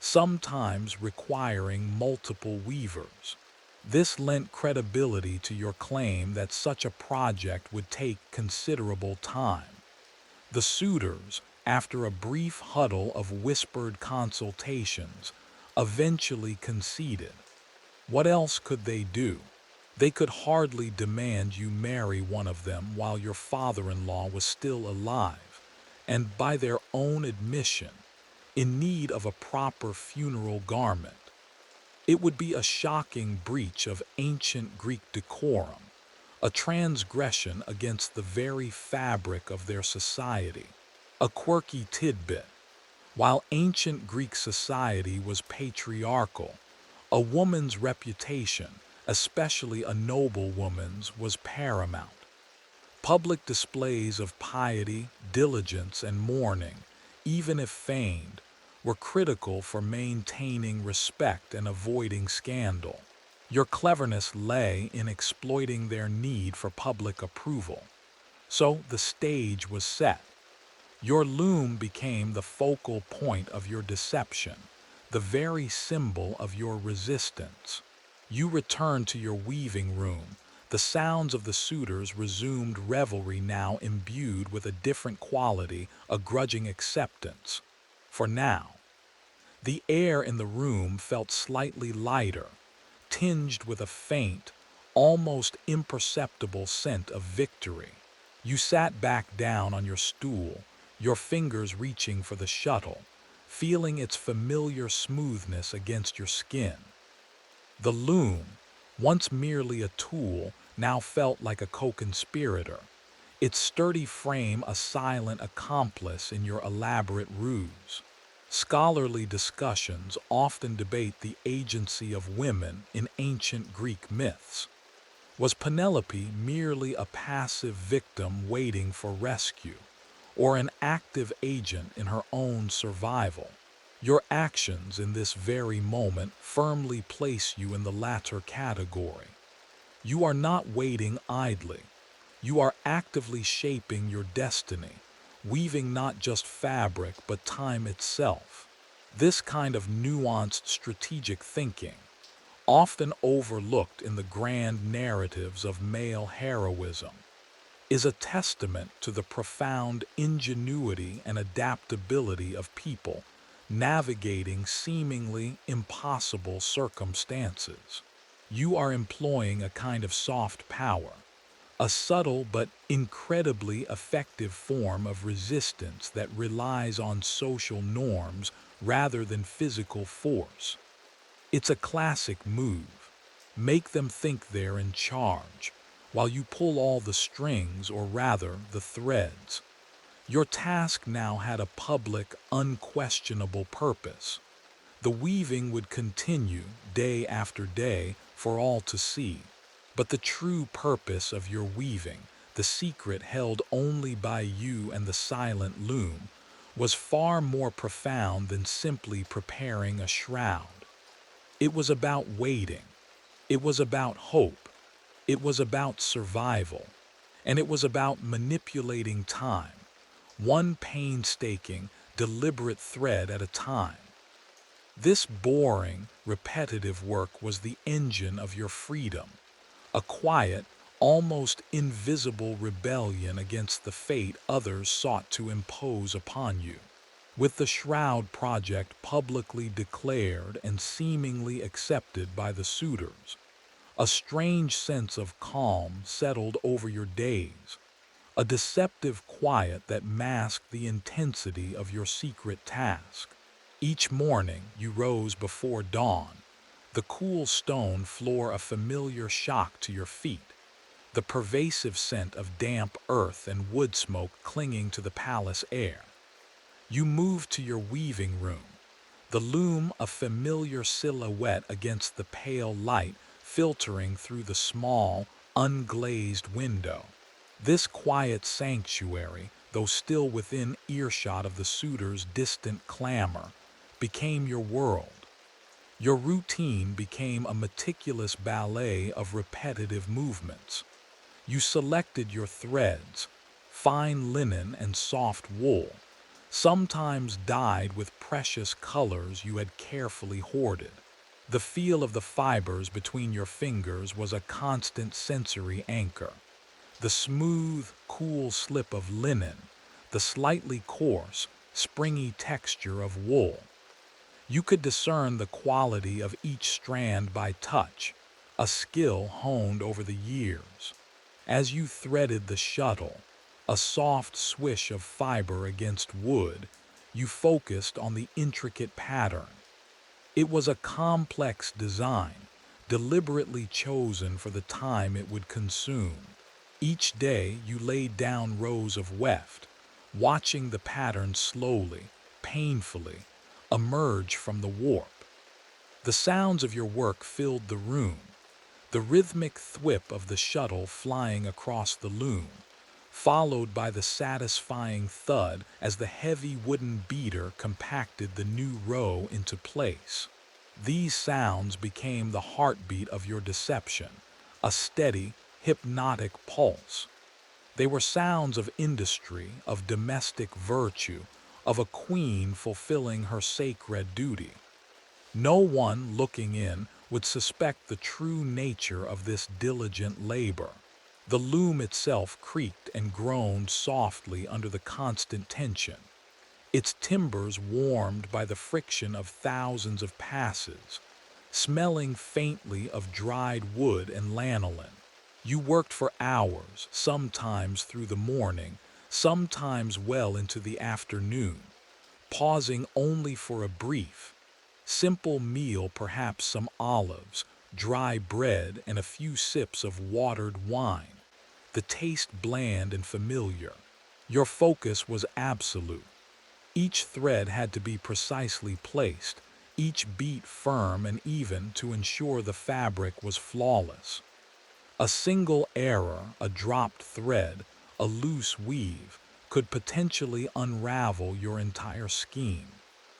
sometimes requiring multiple weavers. This lent credibility to your claim that such a project would take considerable time. The suitors, after a brief huddle of whispered consultations, eventually conceded. What else could they do? They could hardly demand you marry one of them while your father-in-law was still alive, and by their own admission, in need of a proper funeral garment. It would be a shocking breach of ancient Greek decorum, a transgression against the very fabric of their society. A quirky tidbit: while ancient Greek society was patriarchal, a woman's reputation, especially a noblewoman's, was paramount. Public displays of piety, diligence, and mourning, even if feigned, were critical for maintaining respect and avoiding scandal. Your cleverness lay in exploiting their need for public approval. So the stage was set. Your loom became the focal point of your deception, the very symbol of your resistance. You returned to your weaving room. The sounds of the suitors resumed revelry, now imbued with a different quality, a grudging acceptance. For now, the air in the room felt slightly lighter, tinged with a faint, almost imperceptible scent of victory. You sat back down on your stool, your fingers reaching for the shuttle, feeling its familiar smoothness against your skin. The loom, once merely a tool, now felt like a co-conspirator, its sturdy frame a silent accomplice in your elaborate ruse. Scholarly discussions often debate the agency of women in ancient Greek myths. Was Penelope merely a passive victim waiting for rescue, or an active agent in her own survival? Your actions in this very moment firmly place you in the latter category. You are not waiting idly. You are actively shaping your destiny, weaving not just fabric but time itself. This kind of nuanced strategic thinking, often overlooked in the grand narratives of male heroism, is a testament to the profound ingenuity and adaptability of people navigating seemingly impossible circumstances. You are employing a kind of soft power, a subtle but incredibly effective form of resistance that relies on social norms rather than physical force. It's a classic move. Make them think they're in charge, while you pull all the strings, or rather, the threads. Your task now had a public, unquestionable purpose. The weaving would continue day after day for all to see. But the true purpose of your weaving, the secret held only by you and the silent loom, was far more profound than simply preparing a shroud. It was about waiting. It was about hope. It was about survival. And it was about manipulating time, one painstaking, deliberate thread at a time. This boring, repetitive work was the engine of your freedom, a quiet, almost invisible rebellion against the fate others sought to impose upon you. With the Shroud Project publicly declared and seemingly accepted by the suitors, a strange sense of calm settled over your days, a deceptive quiet that masked the intensity of your secret task. Each morning you rose before dawn, the cool stone floor a familiar shock to your feet, the pervasive scent of damp earth and wood smoke clinging to the palace air. You moved to your weaving room, the loom a familiar silhouette against the pale light filtering through the small, unglazed window. This quiet sanctuary, though still within earshot of the suitors' distant clamor, became your world. Your routine became a meticulous ballet of repetitive movements. You selected your threads, fine linen and soft wool, sometimes dyed with precious colors you had carefully hoarded. The feel of the fibers between your fingers was a constant sensory anchor. The smooth, cool slip of linen, the slightly coarse, springy texture of wool. You could discern the quality of each strand by touch, a skill honed over the years. As you threaded the shuttle, a soft swish of fiber against wood, you focused on the intricate pattern. It was a complex design, deliberately chosen for the time it would consume. Each day you laid down rows of weft, watching the pattern slowly, painfully, emerge from the warp. The sounds of your work filled the room, the rhythmic thwip of the shuttle flying across the loom, followed by the satisfying thud as the heavy wooden beater compacted the new row into place. These sounds became the heartbeat of your deception, a steady, hypnotic pulse. They were sounds of industry, of domestic virtue, of a queen fulfilling her sacred duty. No one looking in would suspect the true nature of this diligent labor. The loom itself creaked and groaned softly under the constant tension, its timbers warmed by the friction of thousands of passes, smelling faintly of dried wood and lanolin. You worked for hours, sometimes through the morning, sometimes well into the afternoon, pausing only for a brief, simple meal, perhaps some olives, dry bread, and a few sips of watered wine, the taste bland and familiar. Your focus was absolute. Each thread had to be precisely placed, each beat firm and even to ensure the fabric was flawless. A single error, a dropped thread, a loose weave, could potentially unravel your entire scheme.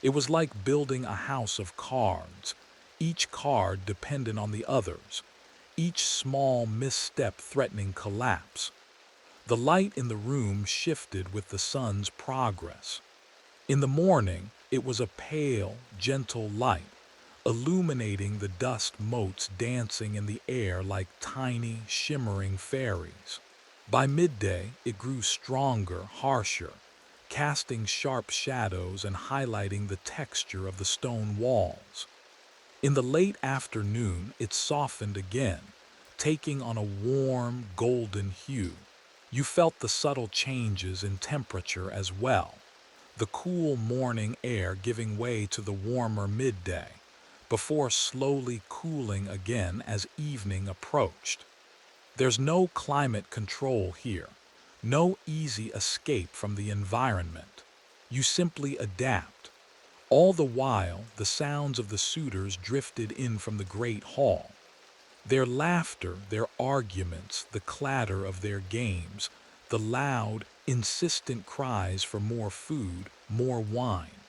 It was like building a house of cards, each card dependent on the others, each small misstep threatening collapse. The light in the room shifted with the sun's progress. In the morning, it was a pale, gentle light, illuminating the dust motes dancing in the air like tiny, shimmering fairies. By midday, it grew stronger, harsher, casting sharp shadows and highlighting the texture of the stone walls. In the late afternoon, it softened again, taking on a warm, golden hue. You felt the subtle changes in temperature as well, the cool morning air giving way to the warmer midday, before slowly cooling again as evening approached. There's no climate control here, no easy escape from the environment. You simply adapt. All the while, the sounds of the suitors drifted in from the great hall. Their laughter, their arguments, the clatter of their games, the loud, insistent cries for more food, more wine.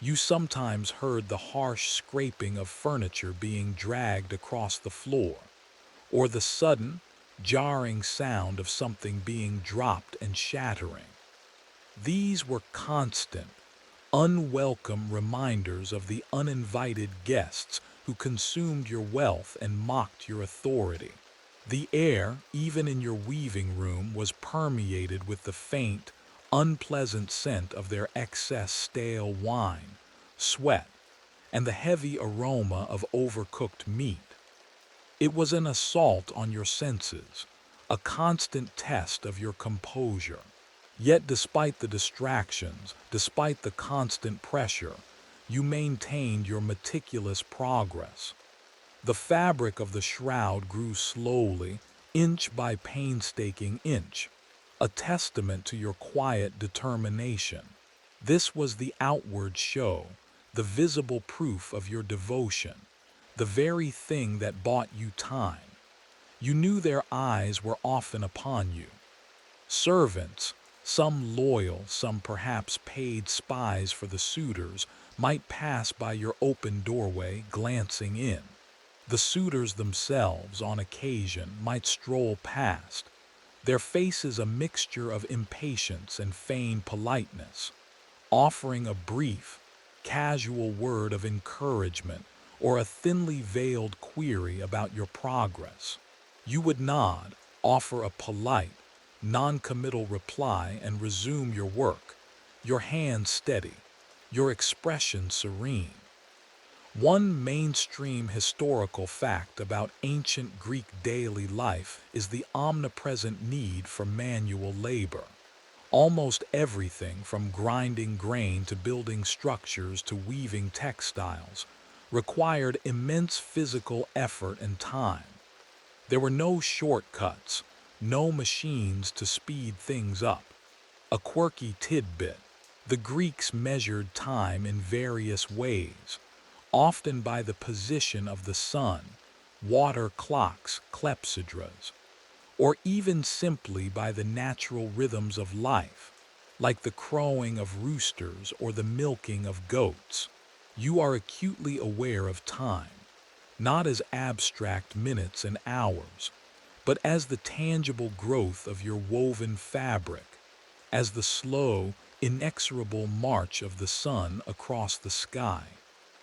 You sometimes heard the harsh scraping of furniture being dragged across the floor, or the sudden, jarring sound of something being dropped and shattering. These were constant, unwelcome reminders of the uninvited guests who consumed your wealth and mocked your authority. The air, even in your weaving room, was permeated with the faint, unpleasant scent of their excess stale wine, sweat, and the heavy aroma of overcooked meat. It was an assault on your senses, a constant test of your composure. Yet despite the distractions, despite the constant pressure, you maintained your meticulous progress. The fabric of the shroud grew slowly, inch by painstaking inch, a testament to your quiet determination. This was the outward show, the visible proof of your devotion, the very thing that bought you time. You knew their eyes were often upon you. Servants, some loyal, some perhaps paid spies for the suitors, might pass by your open doorway, glancing in. The suitors themselves, on occasion, might stroll past, their faces a mixture of impatience and feigned politeness, offering a brief, casual word of encouragement or a thinly veiled query about your progress. You would nod, offer a polite, non-committal reply, and resume your work, your hands steady, your expression serene. One mainstream historical fact about ancient Greek daily life is the omnipresent need for manual labor. Almost everything from grinding grain to building structures to weaving textiles required immense physical effort and time. There were no shortcuts, no machines to speed things up. A quirky tidbit: the Greeks measured time in various ways, often by the position of the sun, water clocks, clepsydras, or even simply by the natural rhythms of life, like the crowing of roosters or the milking of goats. You are acutely aware of time, not as abstract minutes and hours, but as the tangible growth of your woven fabric, as the slow, inexorable march of the sun across the sky.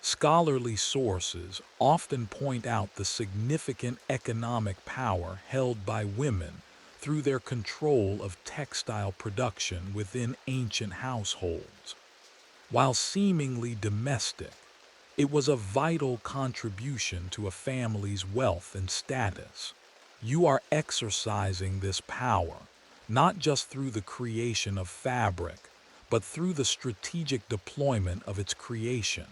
Scholarly sources often point out the significant economic power held by women through their control of textile production within ancient households. While seemingly domestic, it was a vital contribution to a family's wealth and status. You are exercising this power, not just through the creation of fabric, but through the strategic deployment of its creation.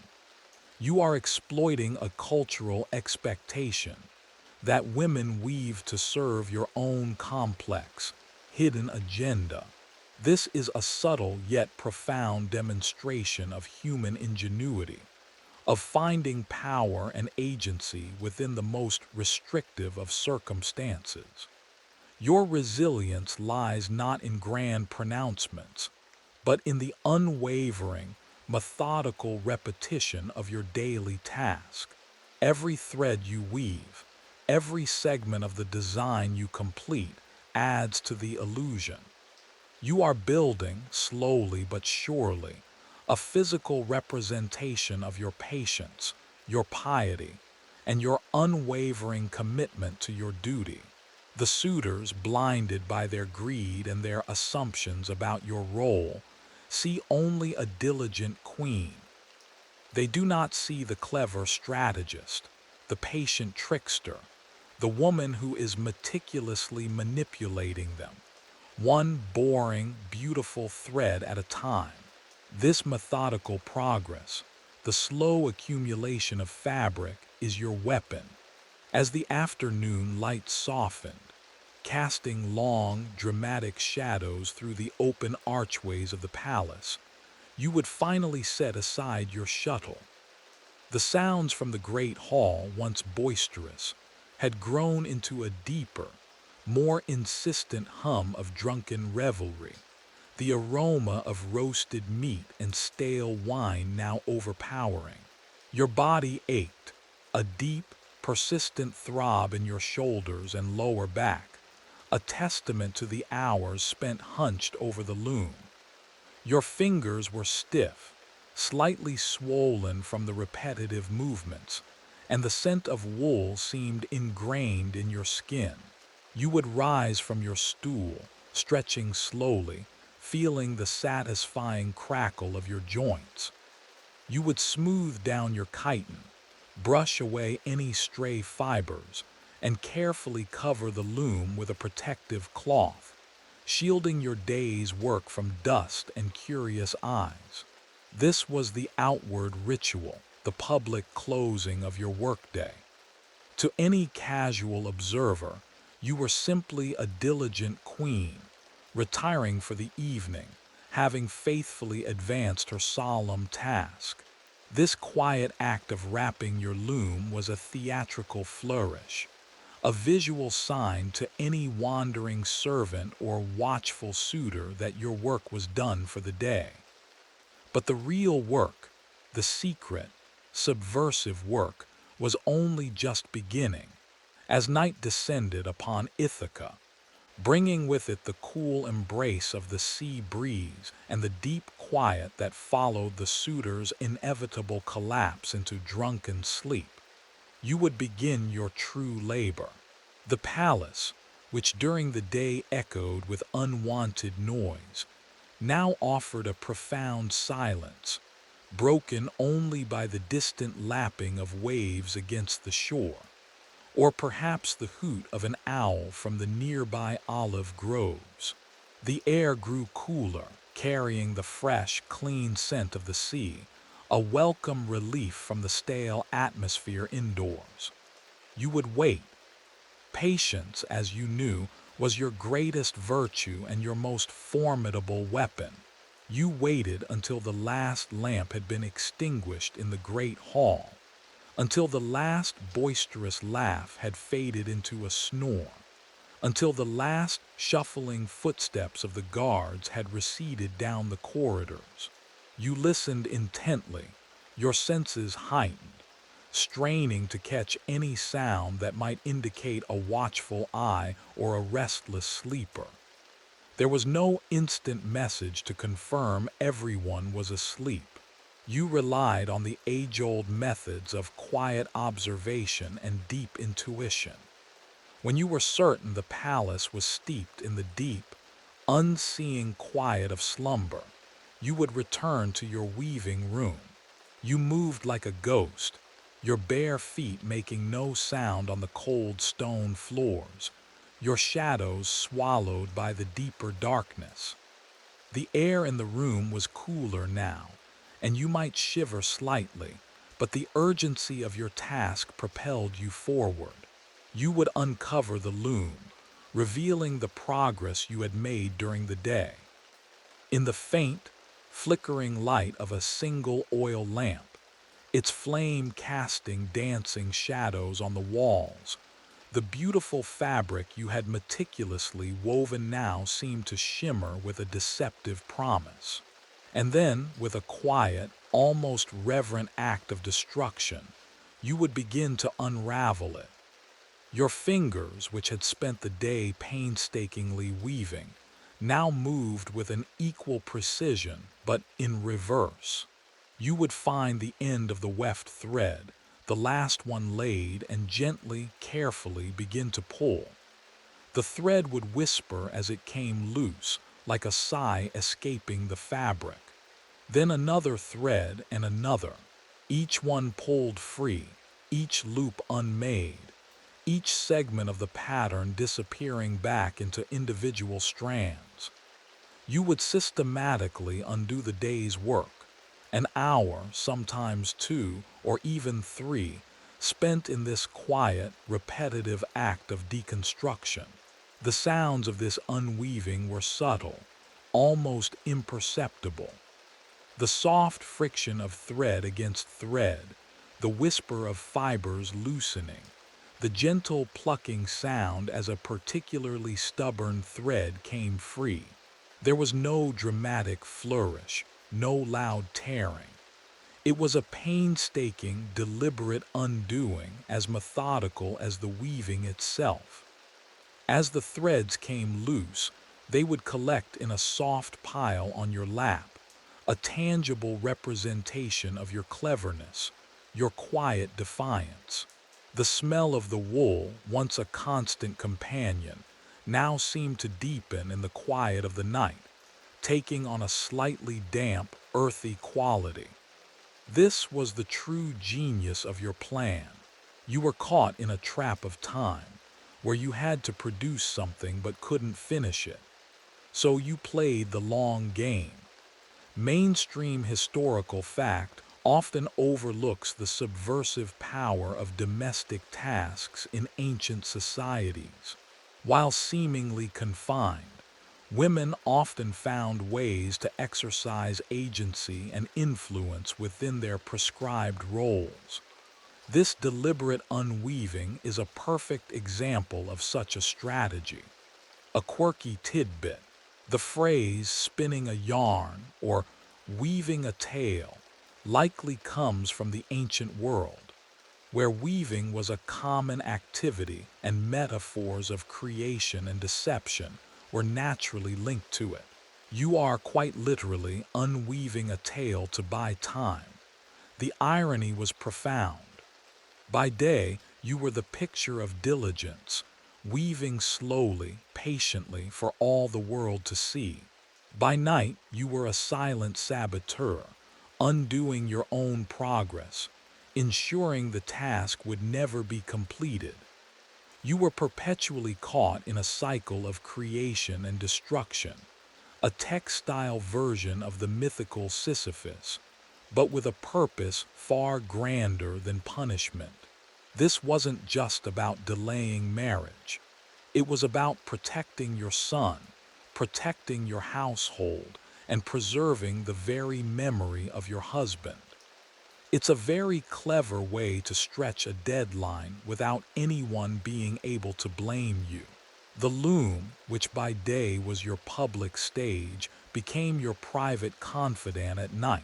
You are exploiting a cultural expectation that women weave to serve your own complex, hidden agenda. This is a subtle yet profound demonstration of human ingenuity, of finding power and agency within the most restrictive of circumstances. Your resilience lies not in grand pronouncements, but in the unwavering, methodical repetition of your daily task. Every thread you weave, every segment of the design you complete adds to the illusion. You are building, slowly but surely, a physical representation of your patience, your piety, and your unwavering commitment to your duty. The suitors, blinded by their greed and their assumptions about your role, see only a diligent queen. They do not see the clever strategist, the patient trickster, the woman who is meticulously manipulating them, one boring, beautiful thread at a time. This methodical progress, the slow accumulation of fabric, is your weapon. As the afternoon light softened, casting long, dramatic shadows through the open archways of the palace, you would finally set aside your shuttle. The sounds from the great hall, once boisterous, had grown into a deeper, more insistent hum of drunken revelry, the aroma of roasted meat and stale wine now overpowering. Your body ached, a deep, persistent throb in your shoulders and lower back, a testament to the hours spent hunched over the loom. Your fingers were stiff, slightly swollen from the repetitive movements, and the scent of wool seemed ingrained in your skin. You would rise from your stool, stretching slowly, feeling the satisfying crackle of your joints. You would smooth down your chiton, brush away any stray fibers, and carefully cover the loom with a protective cloth, shielding your day's work from dust and curious eyes. This was the outward ritual, the public closing of your workday. To any casual observer, you were simply a diligent queen, retiring for the evening, having faithfully advanced her solemn task. This quiet act of wrapping your loom was a theatrical flourish, a visual sign to any wandering servant or watchful suitor that your work was done for the day. But the real work, the secret, subversive work, was only just beginning. As night descended upon Ithaca, bringing with it the cool embrace of the sea breeze and the deep quiet that followed the suitor's inevitable collapse into drunken sleep, you would begin your true labor. The palace, which during the day echoed with unwanted noise, now offered a profound silence, broken only by the distant lapping of waves against the shore, or perhaps the hoot of an owl from the nearby olive groves. The air grew cooler, carrying the fresh, clean scent of the sea, a welcome relief from the stale atmosphere indoors. You would wait. Patience, as you knew, was your greatest virtue and your most formidable weapon. You waited until the last lamp had been extinguished in the great hall, until the last boisterous laugh had faded into a snore, until the last shuffling footsteps of the guards had receded down the corridors. You listened intently, your senses heightened, straining to catch any sound that might indicate a watchful eye or a restless sleeper. There was no instant message to confirm everyone was asleep. You relied on the age-old methods of quiet observation and deep intuition. When you were certain the palace was steeped in the deep, unseeing quiet of slumber, you would return to your weaving room. You moved like a ghost, your bare feet making no sound on the cold stone floors, your shadows swallowed by the deeper darkness. The air in the room was cooler now, and you might shiver slightly, but the urgency of your task propelled you forward. You would uncover the loom, revealing the progress you had made during the day. In the faint, flickering light of a single oil lamp, its flame casting dancing shadows on the walls, the beautiful fabric you had meticulously woven now seemed to shimmer with a deceptive promise. And then, with a quiet, almost reverent act of destruction, you would begin to unravel it. Your fingers, which had spent the day painstakingly weaving, now moved with an equal precision, but in reverse. You would find the end of the weft thread, the last one laid, and gently, carefully begin to pull. The thread would whisper as it came loose, like a sigh escaping the fabric. Then another thread and another, each one pulled free, each loop unmade, each segment of the pattern disappearing back into individual strands. You would systematically undo the day's work, an hour, sometimes two, or even three, spent in this quiet, repetitive act of deconstruction. The sounds of this unweaving were subtle, almost imperceptible. The soft friction of thread against thread, the whisper of fibers loosening, the gentle plucking sound as a particularly stubborn thread came free. There was no dramatic flourish, no loud tearing. It was a painstaking, deliberate undoing, as methodical as the weaving itself. As the threads came loose, they would collect in a soft pile on your lap, a tangible representation of your cleverness, your quiet defiance. The smell of the wool, once a constant companion, now seemed to deepen in the quiet of the night, taking on a slightly damp, earthy quality. This was the true genius of your plan. You were caught in a trap of time, where you had to produce something but couldn't finish it. So you played the long game. Mainstream historical fact often overlooks the subversive power of domestic tasks in ancient societies. While seemingly confined, women often found ways to exercise agency and influence within their prescribed roles. This deliberate unweaving is a perfect example of such a strategy. A quirky tidbit: the phrase spinning a yarn or weaving a tale likely comes from the ancient world, where weaving was a common activity and metaphors of creation and deception were naturally linked to it. You are quite literally unweaving a tale to buy time. The irony was profound. By day, you were the picture of diligence, weaving slowly, patiently for all the world to see. By night, you were a silent saboteur, undoing your own progress, ensuring the task would never be completed. You were perpetually caught in a cycle of creation and destruction, a textile version of the mythical Sisyphus, but with a purpose far grander than punishment. This wasn't just about delaying marriage. It was about protecting your son, protecting your household, and preserving the very memory of your husband. It's a very clever way to stretch a deadline without anyone being able to blame you. The loom, which by day was your public stage, became your private confidant at night.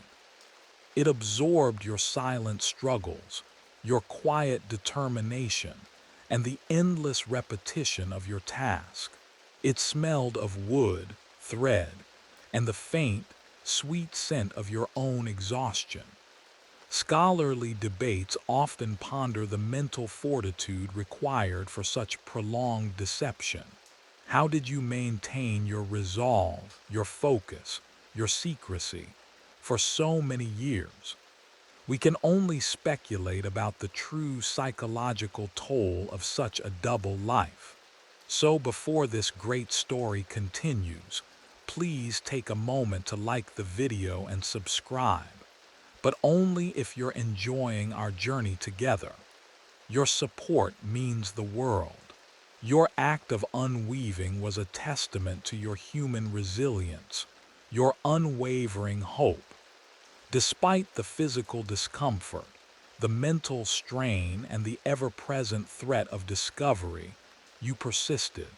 It absorbed your silent struggles, your quiet determination, and the endless repetition of your task. It smelled of wood, thread, and the faint, sweet scent of your own exhaustion. Scholarly debates often ponder the mental fortitude required for such prolonged deception. How did you maintain your resolve, your focus, your secrecy for so many years? We can only speculate about the true psychological toll of such a double life. So before this great story continues, please take a moment to like the video and subscribe, but only if you're enjoying our journey together. Your support means the world. Your act of unweaving was a testament to your human resilience, your unwavering hope. Despite the physical discomfort, the mental strain, and the ever-present threat of discovery, you persisted.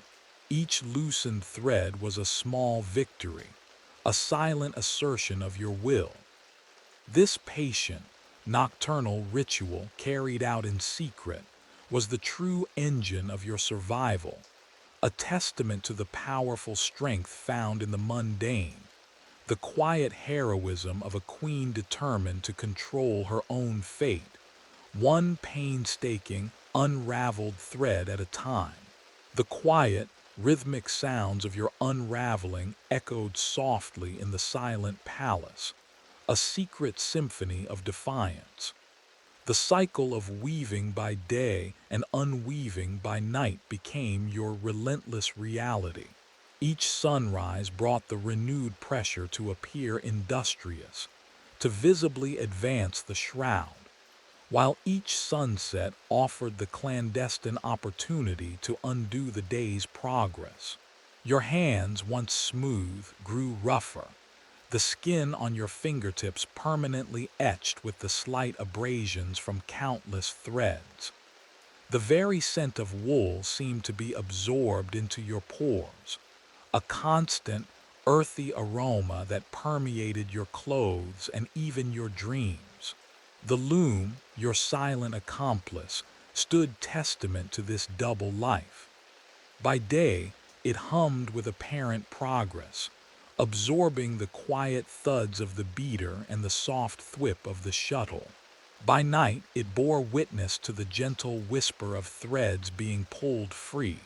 Each loosened thread was a small victory, a silent assertion of your will. This patient, nocturnal ritual carried out in secret was the true engine of your survival, a testament to the powerful strength found in the mundane, the quiet heroism of a queen determined to control her own fate, one painstaking, unraveled thread at a time. The quiet, rhythmic sounds of your unraveling echoed softly in the silent palace, a secret symphony of defiance. The cycle of weaving by day and unweaving by night became your relentless reality. Each sunrise brought the renewed pressure to appear industrious, to visibly advance the shroud, while each sunset offered the clandestine opportunity to undo the day's progress. Your hands, once smooth, grew rougher, the skin on your fingertips permanently etched with the slight abrasions from countless threads. The very scent of wool seemed to be absorbed into your pores, a constant, earthy aroma that permeated your clothes and even your dreams. The loom, your silent accomplice, stood testament to this double life. By day, it hummed with apparent progress, absorbing the quiet thuds of the beater and the soft thwip of the shuttle. By night, it bore witness to the gentle whisper of threads being pulled free,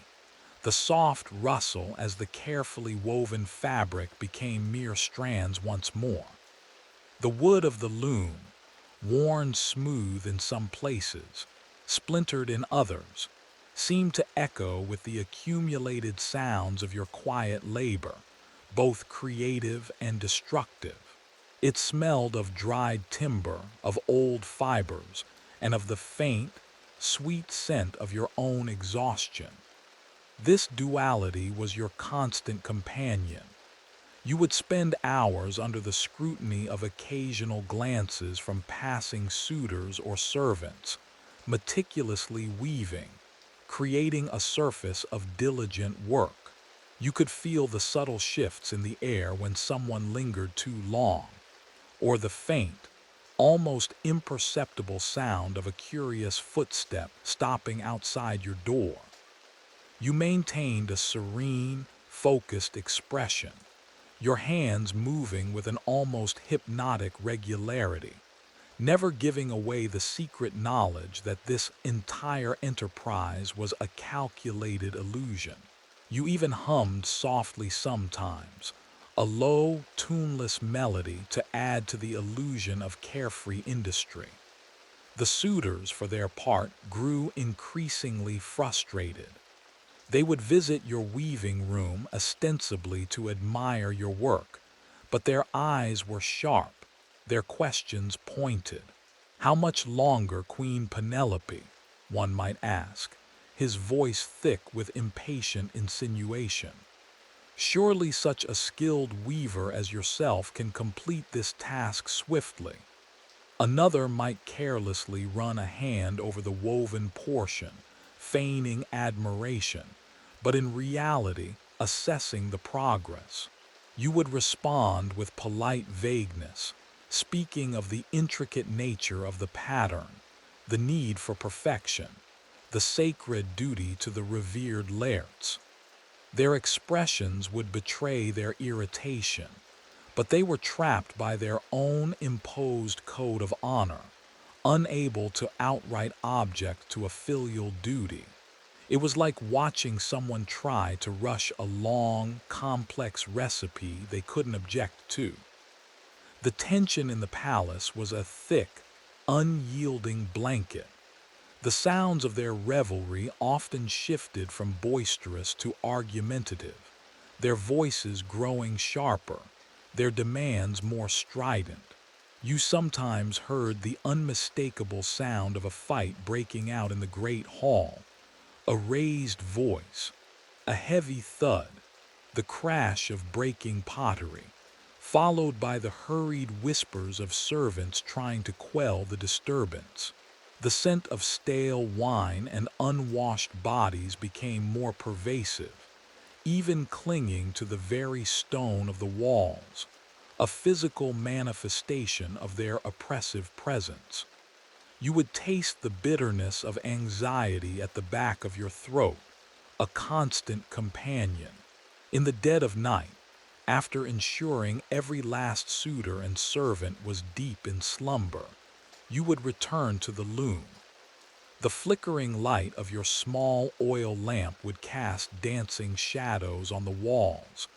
the soft rustle as the carefully woven fabric became mere strands once more. The wood of the loom, worn smooth in some places, splintered in others, seemed to echo with the accumulated sounds of your quiet labor, both creative and destructive. It smelled of dried timber, of old fibers, and of the faint, sweet scent of your own exhaustion. This duality was your constant companion. You would spend hours under the scrutiny of occasional glances from passing suitors or servants, meticulously weaving, creating a surface of diligent work. You could feel the subtle shifts in the air when someone lingered too long, or the faint, almost imperceptible sound of a curious footstep stopping outside your door. You maintained a serene, focused expression, your hands moving with an almost hypnotic regularity, never giving away the secret knowledge that this entire enterprise was a calculated illusion. You even hummed softly sometimes, a low, tuneless melody to add to the illusion of carefree industry. The suitors, for their part, grew increasingly frustrated. They would visit your weaving room ostensibly to admire your work, but their eyes were sharp, their questions pointed. How much longer, Queen Penelope? One might ask, his voice thick with impatient insinuation. Surely such a skilled weaver as yourself can complete this task swiftly. Another might carelessly run a hand over the woven portion, feigning admiration, but in reality, assessing the progress. You would respond with polite vagueness, speaking of the intricate nature of the pattern, the need for perfection, the sacred duty to the revered lairds. Their expressions would betray their irritation, but they were trapped by their own imposed code of honor, unable to outright object to a filial duty. It was like watching someone try to rush a long, complex recipe they couldn't object to. The tension in the palace was a thick, unyielding blanket. The sounds of their revelry often shifted from boisterous to argumentative, their voices growing sharper, their demands more strident. You sometimes heard the unmistakable sound of a fight breaking out in the great hall, a raised voice, a heavy thud, the crash of breaking pottery, followed by the hurried whispers of servants trying to quell the disturbance. The scent of stale wine and unwashed bodies became more pervasive, even clinging to the very stone of the walls, a physical manifestation of their oppressive presence. You would taste the bitterness of anxiety at the back of your throat, a constant companion. In the dead of night, after ensuring every last suitor and servant was deep in slumber, you would return to the loom. The flickering light of your small oil lamp would cast dancing shadows on the walls,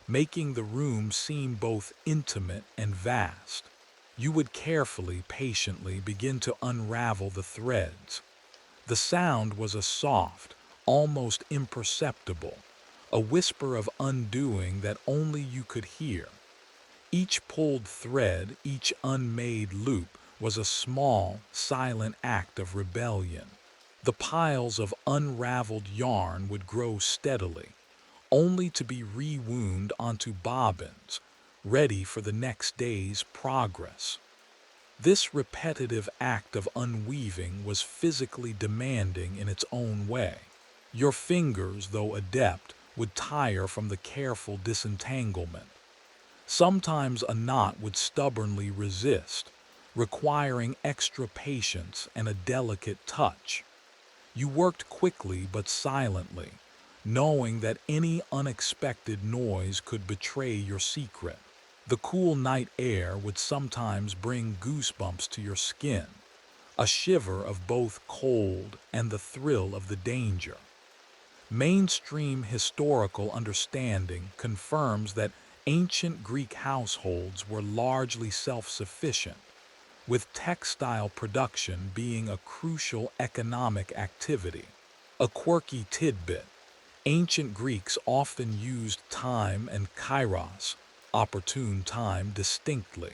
making the room seem both intimate and vast. You would carefully, patiently begin to unravel the threads. The sound was a soft, almost imperceptible, a whisper of undoing that only you could hear. Each pulled thread, each unmade loop, was a small, silent act of rebellion. The piles of unraveled yarn would grow steadily, only to be rewound onto bobbins, ready for the next day's progress. This repetitive act of unweaving was physically demanding in its own way. Your fingers, though adept, would tire from the careful disentanglement. Sometimes a knot would stubbornly resist, requiring extra patience and a delicate touch. You worked quickly but silently, knowing that any unexpected noise could betray your secret. The cool night air would sometimes bring goosebumps to your skin, a shiver of both cold and the thrill of the danger. Mainstream historical understanding confirms that ancient Greek households were largely self-sufficient, with textile production being a crucial economic activity. A quirky tidbit: ancient Greeks often used time and kairos, opportune time, distinctly.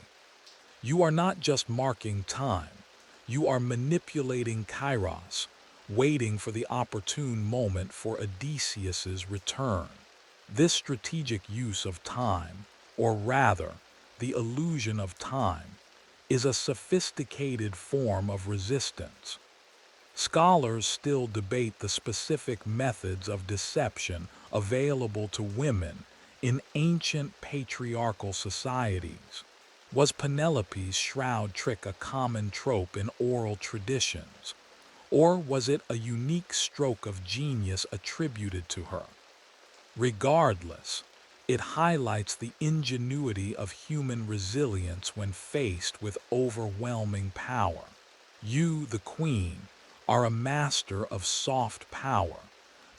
You are not just marking time, you are manipulating kairos, waiting for the opportune moment for Odysseus's return. This strategic use of time, or rather, the illusion of time, is a sophisticated form of resistance. Scholars still debate the specific methods of deception available to women in ancient patriarchal societies. Was Penelope's shroud trick a common trope in oral traditions, or was it a unique stroke of genius attributed to her? Regardless, it highlights the ingenuity of human resilience when faced with overwhelming power. You, the queen, are a master of soft power,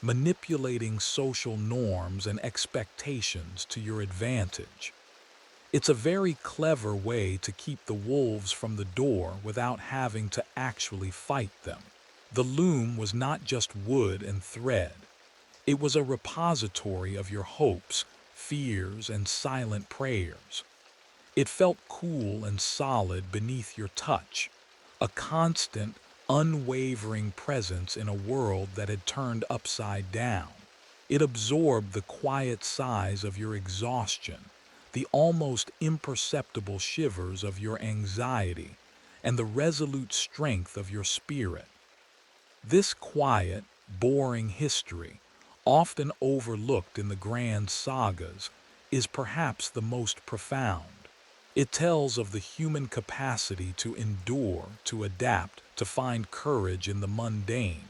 manipulating social norms and expectations to your advantage. It's a very clever way to keep the wolves from the door without having to actually fight them. The loom was not just wood and thread. It was a repository of your hopes, fears, and silent prayers. It felt cool and solid beneath your touch, a constant, unwavering presence in a world that had turned upside down. It absorbed the quiet sighs of your exhaustion, the almost imperceptible shivers of your anxiety, and the resolute strength of your spirit. This quiet, boring history, often overlooked in the grand sagas, is perhaps the most profound. It tells of the human capacity to endure, to adapt, to find courage in the mundane,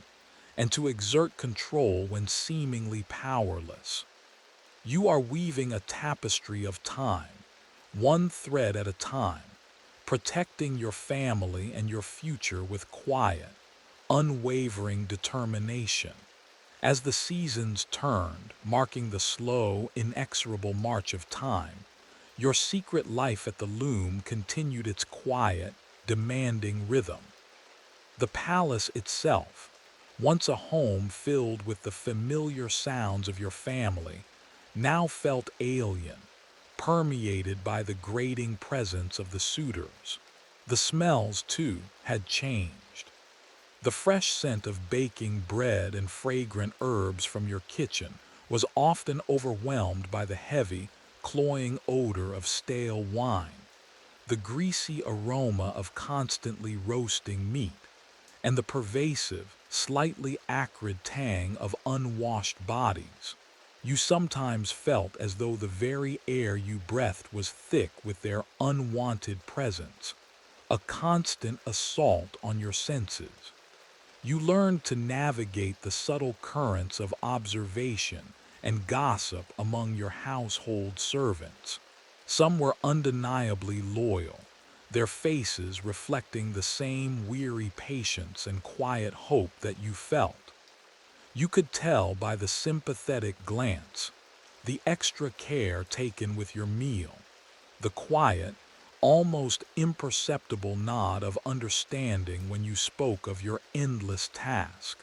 and to exert control when seemingly powerless. You are weaving a tapestry of time, one thread at a time, protecting your family and your future with quiet, unwavering determination. As the seasons turned, marking the slow, inexorable march of time, your secret life at the loom continued its quiet, demanding rhythm. The palace itself, once a home filled with the familiar sounds of your family, now felt alien, permeated by the grating presence of the suitors. The smells, too, had changed. The fresh scent of baking bread and fragrant herbs from your kitchen was often overwhelmed by the heavy, cloying odor of stale wine, the greasy aroma of constantly roasting meat, and the pervasive, slightly acrid tang of unwashed bodies. You sometimes felt as though the very air you breathed was thick with their unwanted presence, a constant assault on your senses. You learned to navigate the subtle currents of observation and gossip among your household servants. Some were undeniably loyal, their faces reflecting the same weary patience and quiet hope that you felt. You could tell by the sympathetic glance, the extra care taken with your meal, the quiet, almost imperceptible nod of understanding when you spoke of your endless task.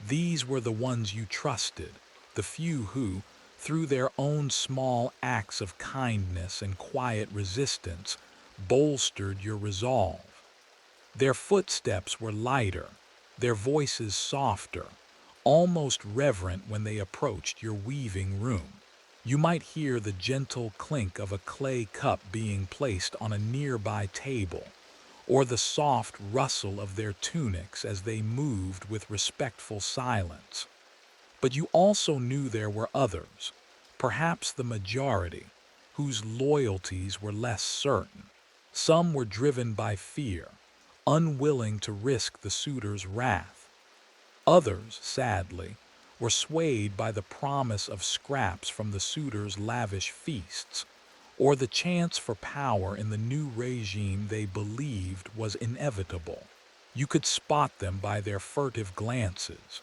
These were the ones you trusted, the few who, through their own small acts of kindness and quiet resistance, bolstered your resolve. Their footsteps were lighter, their voices softer, almost reverent when they approached your weaving room. You might hear the gentle clink of a clay cup being placed on a nearby table, or the soft rustle of their tunics as they moved with respectful silence. But you also knew there were others, perhaps the majority, whose loyalties were less certain. Some were driven by fear, unwilling to risk the suitor's wrath. Others, sadly, were swayed by the promise of scraps from the suitor's lavish feasts, or the chance for power in the new regime they believed was inevitable. You could spot them by their furtive glances,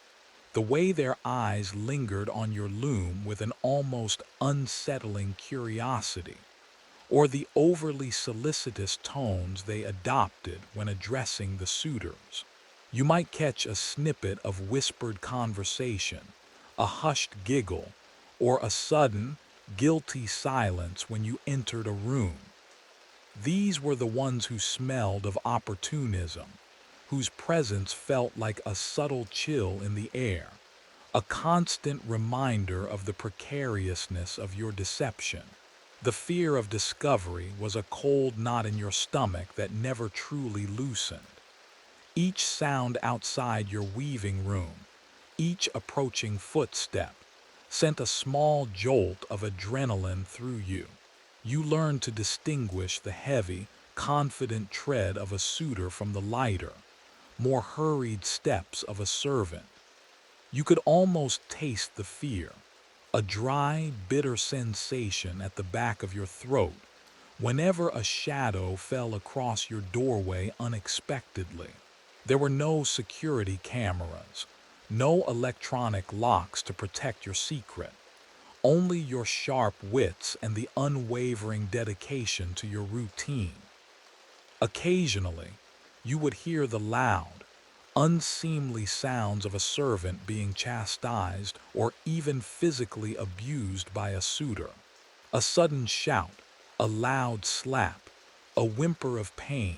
the way their eyes lingered on your loom with an almost unsettling curiosity, or the overly solicitous tones they adopted when addressing the suitors. You might catch a snippet of whispered conversation, a hushed giggle, or a sudden, guilty silence when you entered a room. These were the ones who smelled of opportunism, whose presence felt like a subtle chill in the air, a constant reminder of the precariousness of your deception. The fear of discovery was a cold knot in your stomach that never truly loosened. Each sound outside your weaving room, each approaching footstep, sent a small jolt of adrenaline through you. You learned to distinguish the heavy, confident tread of a suitor from the lighter, more hurried steps of a servant. You could almost taste the fear, a dry, bitter sensation at the back of your throat whenever a shadow fell across your doorway unexpectedly. There were no security cameras, no electronic locks to protect your secret, only your sharp wits and the unwavering dedication to your routine. Occasionally, you would hear the loud, unseemly sounds of a servant being chastised or even physically abused by a suitor. A sudden shout, a loud slap, a whimper of pain.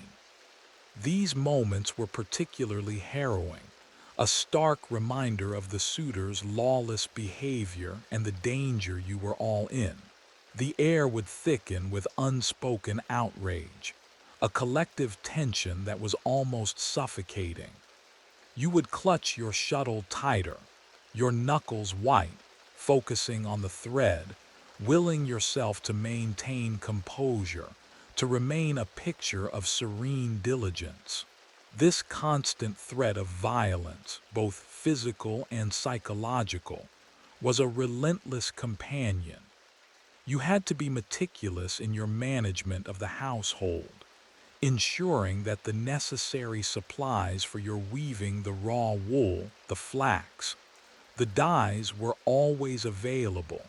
These moments were particularly harrowing, a stark reminder of the suitor's lawless behavior and the danger you were all in. The air would thicken with unspoken outrage, a collective tension that was almost suffocating. You would clutch your shuttle tighter, your knuckles white, focusing on the thread, willing yourself to maintain composure, to remain a picture of serene diligence. This constant threat of violence, both physical and psychological, was a relentless companion. You had to be meticulous in your management of the household, ensuring that the necessary supplies for your weaving the raw wool, the flax, the dyes were always available,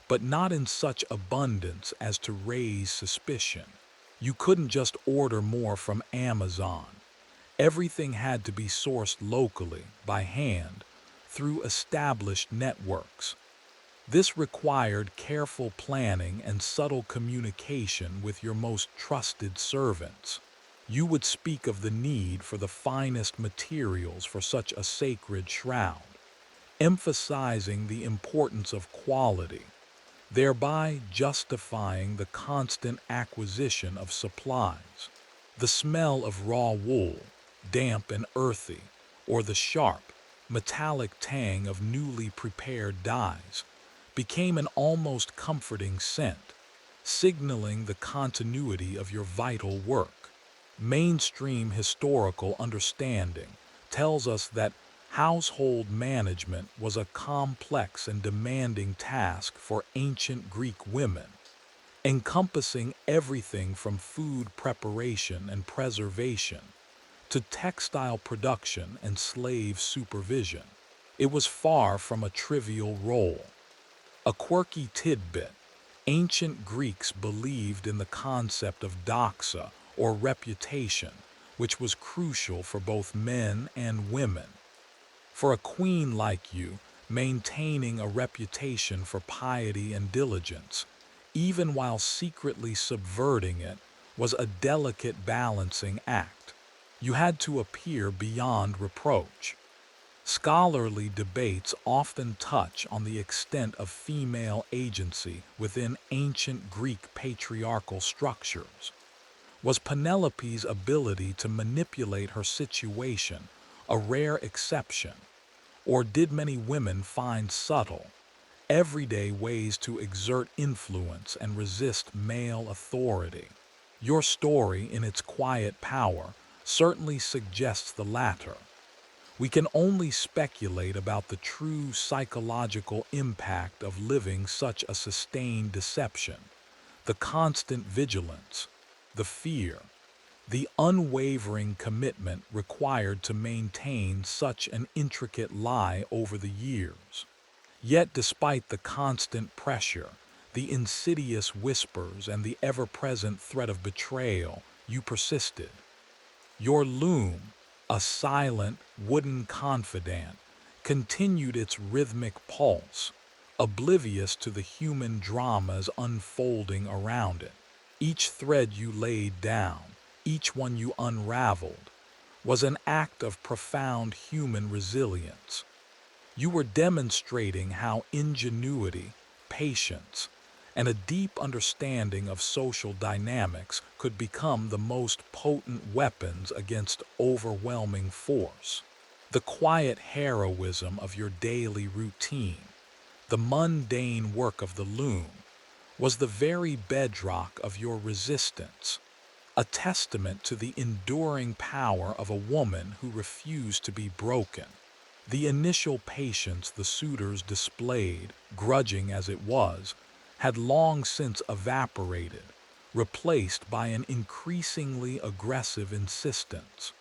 but not in such abundance as to raise suspicion. You couldn't just order more from Amazon. Everything had to be sourced locally, by hand, through established networks. This required careful planning and subtle communication with your most trusted servants. You would speak of the need for the finest materials for such a sacred shroud, emphasizing the importance of quality, thereby justifying the constant acquisition of supplies. The smell of raw wool, damp and earthy, or the sharp, metallic tang of newly prepared dyes, became an almost comforting scent, signaling the continuity of your vital work. Mainstream historical understanding tells us that household management was a complex and demanding task for ancient Greek women, encompassing everything from food preparation and preservation to textile production and slave supervision. It was far from a trivial role. A quirky tidbit: ancient Greeks believed in the concept of doxa, or reputation, which was crucial for both men and women. For a queen like you, maintaining a reputation for piety and diligence, even while secretly subverting it, was a delicate balancing act. You had to appear beyond reproach. Scholarly debates often touch on the extent of female agency within ancient Greek patriarchal structures. Was Penelope's ability to manipulate her situation a rare exception, or did many women find subtle, everyday ways to exert influence and resist male authority? Your story, in its quiet power, certainly suggests the latter. We can only speculate about the true psychological impact of living such a sustained deception, the constant vigilance, the fear, the unwavering commitment required to maintain such an intricate lie over the years. Yet despite the constant pressure, the insidious whispers, and the ever-present threat of betrayal, you persisted. Your loom, a silent, wooden confidant, continued its rhythmic pulse, oblivious to the human dramas unfolding around it. Each thread you laid down, each one you unraveled, was an act of profound human resilience. You were demonstrating how ingenuity, patience, and a deep understanding of social dynamics could become the most potent weapons against overwhelming force. The quiet heroism of your daily routine, the mundane work of the loom, was the very bedrock of your resistance, a testament to the enduring power of a woman who refused to be broken. The initial patience the suitors displayed, grudging as it was, had long since evaporated, replaced by an increasingly aggressive insistence.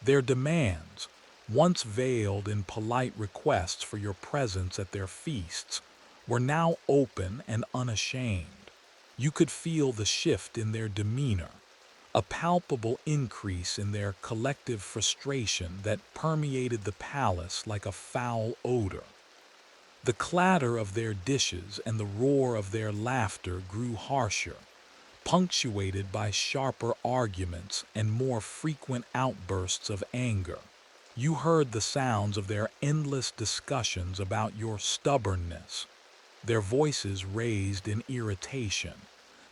Their demands, once veiled in polite requests for your presence at their feasts, were now open and unashamed. You could feel the shift in their demeanor, a palpable increase in their collective frustration that permeated the palace like a foul odor. The clatter of their dishes and the roar of their laughter grew harsher, punctuated by sharper arguments and more frequent outbursts of anger. You heard the sounds of their endless discussions about your stubbornness, their voices raised in irritation,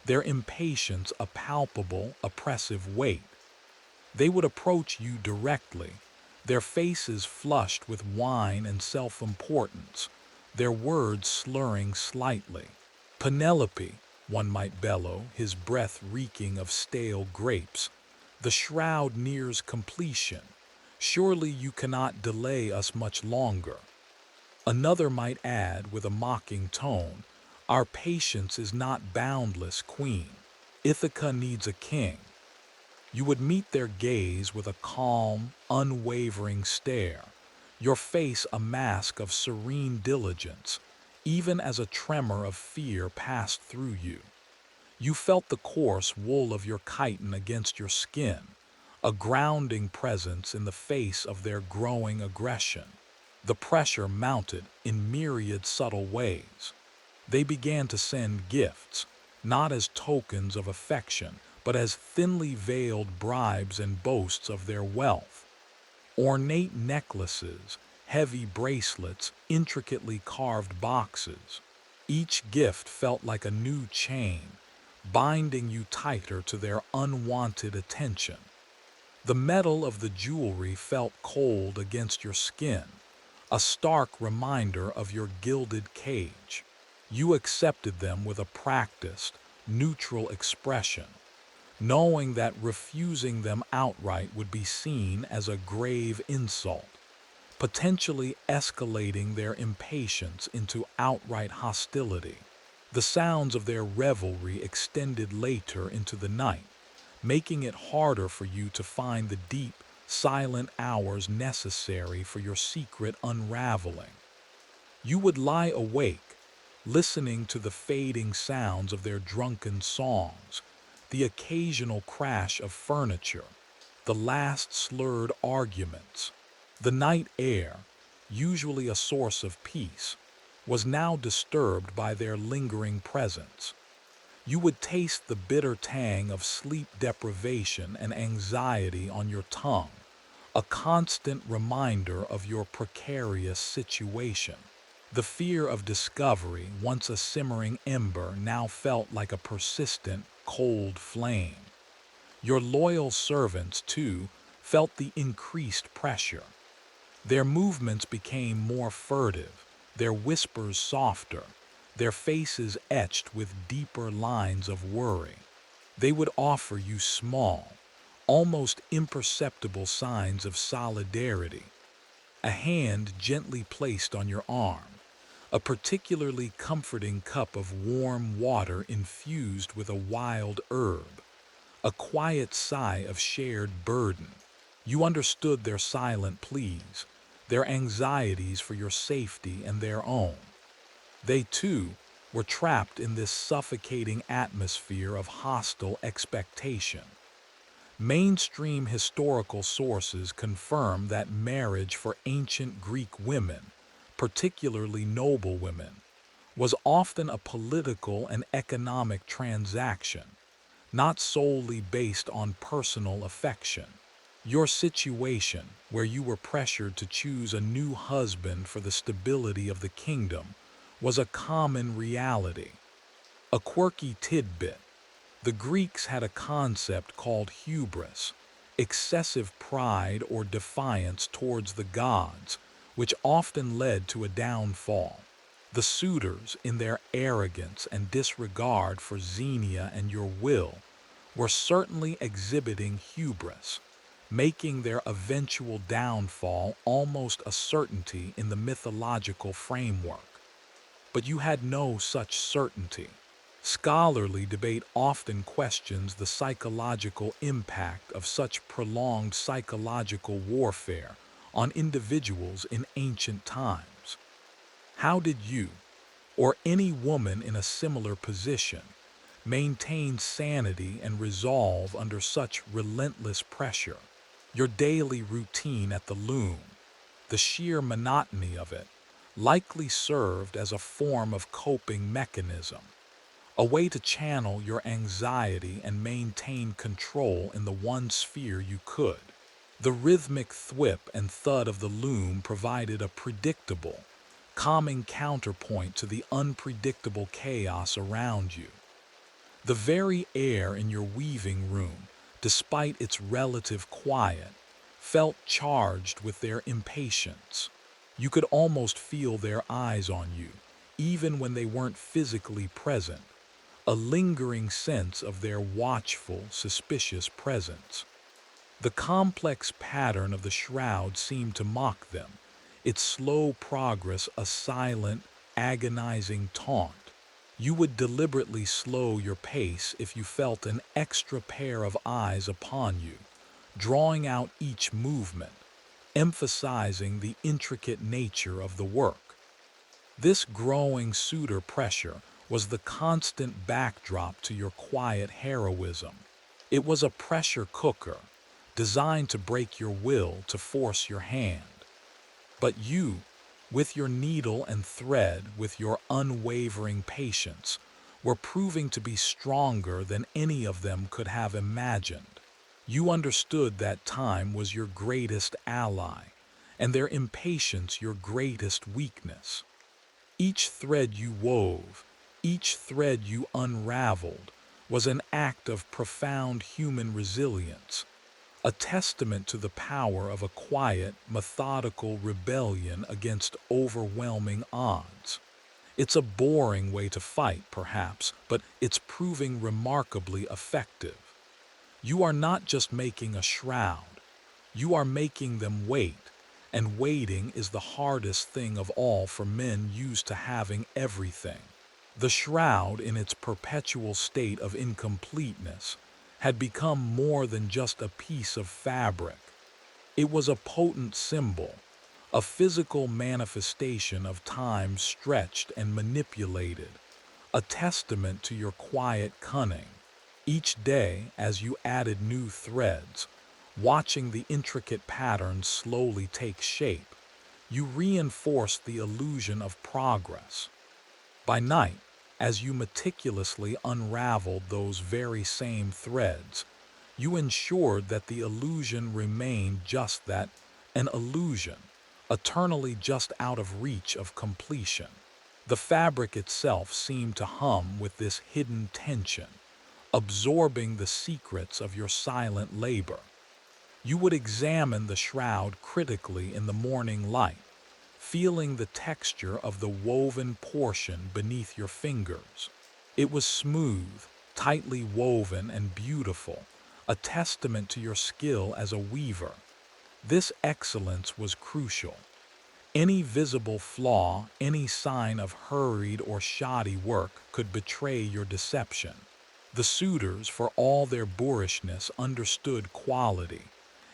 their impatience a palpable, oppressive weight. They would approach you directly, their faces flushed with wine and self-importance, their words slurring slightly. Penelope, one might bellow, his breath reeking of stale grapes. The shroud nears completion. Surely you cannot delay us much longer. Another might add with a mocking tone, our patience is not boundless, queen. Ithaca needs a king. You would meet their gaze with a calm, unwavering stare, your face a mask of serene diligence, even as a tremor of fear passed through you. You felt the coarse wool of your chitin against your skin, a grounding presence in the face of their growing aggression. The pressure mounted in myriad subtle ways. They began to send gifts, not as tokens of affection, but as thinly veiled bribes and boasts of their wealth. Ornate necklaces, heavy bracelets, intricately carved boxes. Each gift felt like a new chain, binding you tighter to their unwanted attention. The metal of the jewelry felt cold against your skin, a stark reminder of your gilded cage. You accepted them with a practiced, neutral expression, knowing that refusing them outright would be seen as a grave insult, potentially escalating their impatience into outright hostility. The sounds of their revelry extended later into the night, making it harder for you to find the deep, silent hours necessary for your secret unraveling. You would lie awake, listening to the fading sounds of their drunken songs, the occasional crash of furniture, the last slurred arguments. The night air, usually a source of peace, was now disturbed by their lingering presence. You would taste the bitter tang of sleep deprivation and anxiety on your tongue, a constant reminder of your precarious situation. The fear of discovery, once a simmering ember, now felt like a persistent, cold flame. Your loyal servants, too, felt the increased pressure. Their movements became more furtive, their whispers softer, their faces etched with deeper lines of worry. They would offer you small, almost imperceptible signs of solidarity, a hand gently placed on your arm, a particularly comforting cup of warm water infused with a wild herb, a quiet sigh of shared burden. You understood their silent pleas, their anxieties for your safety and their own. They, too, were trapped in this suffocating atmosphere of hostile expectation. Mainstream historical sources confirm that marriage for ancient Greek women, particularly noble women, was often a political and economic transaction, not solely based on personal affection. Your situation, where you were pressured to choose a new husband for the stability of the kingdom, was a common reality. A quirky tidbit: the Greeks had a concept called hubris, excessive pride or defiance towards the gods, which often led to a downfall. The suitors, in their arrogance and disregard for Xenia and your will, were certainly exhibiting hubris, making their eventual downfall almost a certainty in the mythological framework. But you had no such certainty. Scholarly debate often questions the psychological impact of such prolonged psychological warfare on individuals in ancient times. How did you, or any woman in a similar position, maintain sanity and resolve under such relentless pressure? Your daily routine at the loom, the sheer monotony of it, likely served as a form of coping mechanism, a way to channel your anxiety and maintain control in the one sphere you could. The rhythmic thwip and thud of the loom provided a predictable, calming counterpoint to the unpredictable chaos around you. The very air in your weaving room, despite its relative quiet, felt charged with their impatience. You could almost feel their eyes on you, even when they weren't physically present, a lingering sense of their watchful, suspicious presence. The complex pattern of the shroud seemed to mock them, its slow progress a silent, agonizing taunt. You would deliberately slow your pace if you felt an extra pair of eyes upon you, drawing out each movement, emphasizing the intricate nature of the work. This growing suitor pressure was the constant backdrop to your quiet heroism. It was a pressure cooker, designed to break your will to force your hand. But you, with your needle and thread, with your unwavering patience, were proving to be stronger than any of them could have imagined. You understood that time was your greatest ally, and their impatience your greatest weakness. Each thread you wove, each thread you unraveled, was an act of profound human resilience, a testament to the power of a quiet, methodical rebellion against overwhelming odds. It's a boring way to fight, perhaps, but it's proving remarkably effective. You are not just making a shroud, you are making them wait, and waiting is the hardest thing of all for men used to having everything. The shroud, in its perpetual state of incompleteness, had become more than just a piece of fabric. It was a potent symbol, a physical manifestation of time stretched and manipulated, a testament to your quiet cunning. Each day, as you added new threads, watching the intricate patterns slowly take shape, you reinforced the illusion of progress. By night, as you meticulously unraveled those very same threads, you ensured that the illusion remained just that, an illusion, eternally just out of reach of completion. The fabric itself seemed to hum with this hidden tension, absorbing the secrets of your silent labor. You would examine the shroud critically in the morning light, feeling the texture of the woven portion beneath your fingers. It was smooth, tightly woven, and beautiful, a testament to your skill as a weaver. This excellence was crucial. Any visible flaw, any sign of hurried or shoddy work could betray your deception. The suitors, for all their boorishness, understood quality,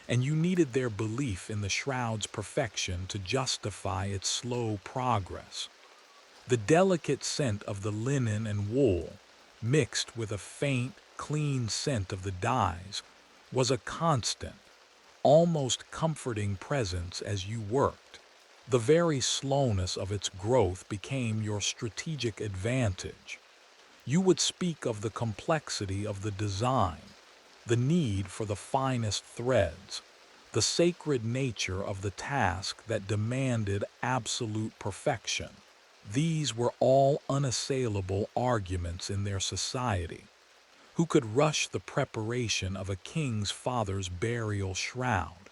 and you needed their belief in the shroud's perfection to justify its slow progress. The delicate scent of the linen and wool, mixed with a faint, clean scent of the dyes, was a constant, almost comforting presence as you worked. The very slowness of its growth became your strategic advantage. You would speak of the complexity of the design, the need for the finest threads, the sacred nature of the task that demanded absolute perfection. These were all unassailable arguments in their society. Who could rush the preparation of a king's father's burial shroud?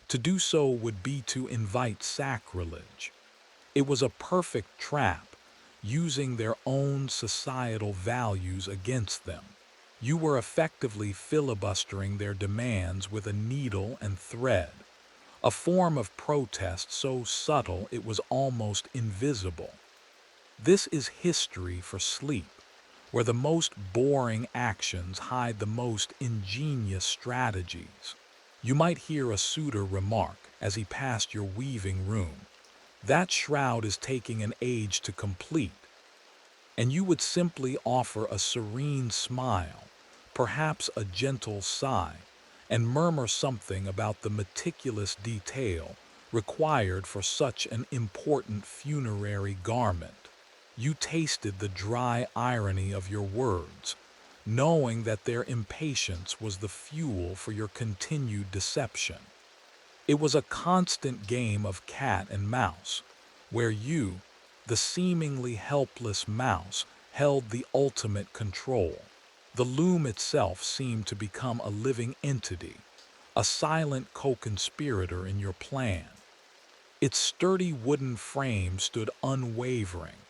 To do so would be to invite sacrilege. It was a perfect trap, using their own societal values against them. You were effectively filibustering their demands with a needle and thread, a form of protest so subtle it was almost invisible. This is history for Sleep, where the most boring actions hide the most ingenious strategies. You might hear a suitor remark as he passed your weaving room, "That shroud is taking an age to complete," and you would simply offer a serene smile, perhaps a gentle sigh, and murmur something about the meticulous detail required for such an important funerary garment. You tasted the dry irony of your words, knowing that their impatience was the fuel for your continued deception. It was a constant game of cat and mouse, where you, the seemingly helpless mouse, held the ultimate control. The loom itself seemed to become a living entity, a silent co-conspirator in your plan. Its sturdy wooden frame stood unwavering,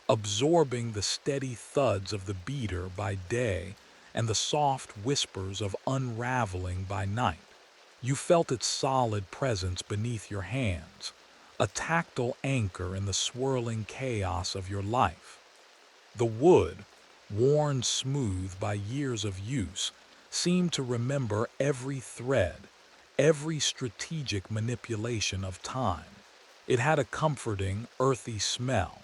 absorbing the steady thuds of the beater by day and the soft whispers of unraveling by night. You felt its solid presence beneath your hands, a tactile anchor in the swirling chaos of your life. The wood, worn smooth by years of use, seemed to remember every thread, every strategic manipulation of time. It had a comforting, earthy smell,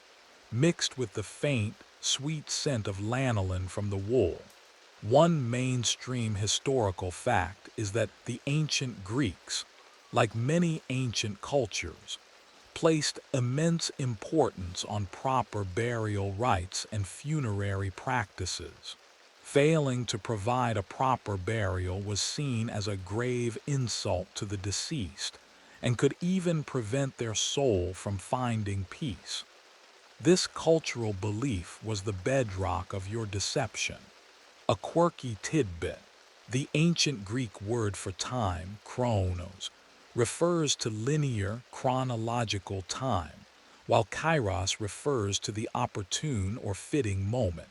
mixed with the faint, sweet scent of lanolin from the wool. One mainstream historical fact is that the ancient Greeks, like many ancient cultures, placed immense importance on proper burial rites and funerary practices. Failing to provide a proper burial was seen as a grave insult to the deceased and could even prevent their soul from finding peace. This cultural belief was the bedrock of your deception. A quirky tidbit: the ancient Greek word for time, chronos, refers to linear, chronological time, while kairos refers to the opportune or fitting moment.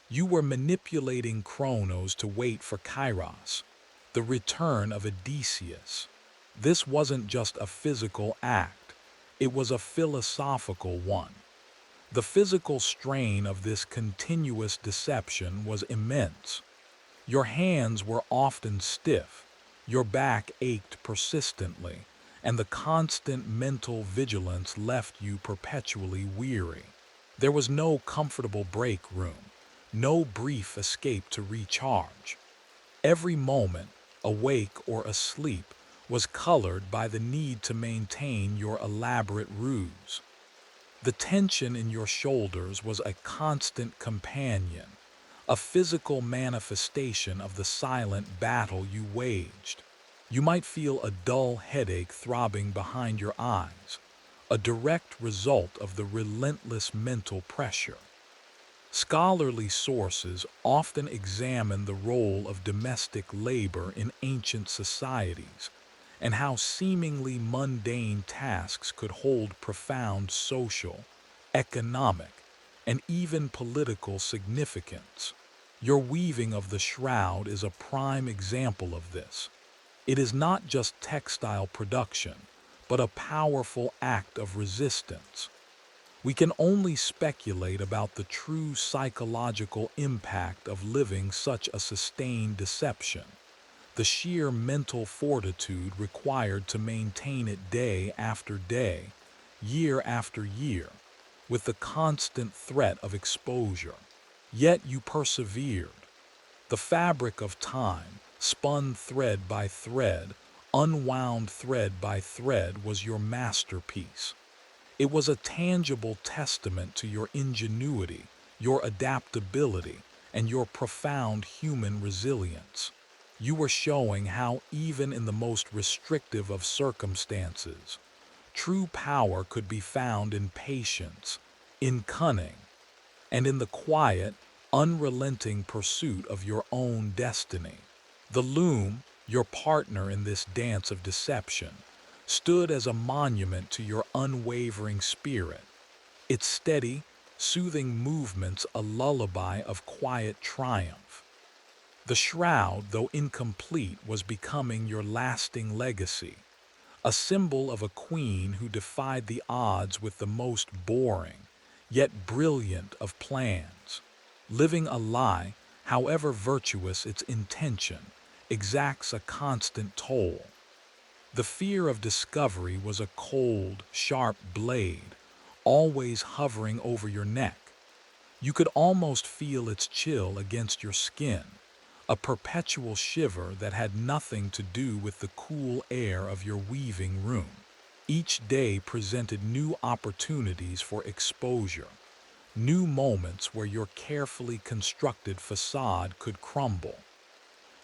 You were manipulating chronos to wait for kairos, the return of Odysseus. This wasn't just a physical act, it was a philosophical one. The physical strain of this continuous deception was immense. Your hands were often stiff, your back ached persistently, and the constant mental vigilance left you perpetually weary. There was no comfortable break room, no brief escape to recharge. Every moment, awake or asleep, was colored by the need to maintain your elaborate ruse. The tension in your shoulders was a constant companion, a physical manifestation of the silent battle you waged. You might feel a dull headache throbbing behind your eyes, a direct result of the relentless mental pressure. Scholarly sources often examine the role of domestic labor in ancient societies and how seemingly mundane tasks could hold profound social, economic, and even political significance. Your weaving of the shroud is a prime example of this. It is not just textile production, but a powerful act of resistance. We can only speculate about the true psychological impact of living such a sustained deception, the sheer mental fortitude required to maintain it day after day, year after year, with the constant threat of exposure. Yet you persevered. The fabric of time, spun thread by thread, unwound thread by thread, was your masterpiece. It was a tangible testament to your ingenuity, your adaptability, and your profound human resilience. You were showing how, even in the most restrictive of circumstances, true power could be found in patience, in cunning, and in the quiet, unrelenting pursuit of your own destiny. The loom, your partner in this dance of deception, stood as a monument to your unwavering spirit, its steady, soothing movements a lullaby of quiet triumph. The shroud, though incomplete, was becoming your lasting legacy, a symbol of a queen who defied the odds with the most boring, yet brilliant of plans. Living a lie, however virtuous its intention, exacts a constant toll. The fear of discovery was a cold, sharp blade, always hovering over your neck. You could almost feel its chill against your skin, a perpetual shiver that had nothing to do with the cool air of your weaving room. Each day presented new opportunities for exposure, new moments where your carefully constructed facade could crumble.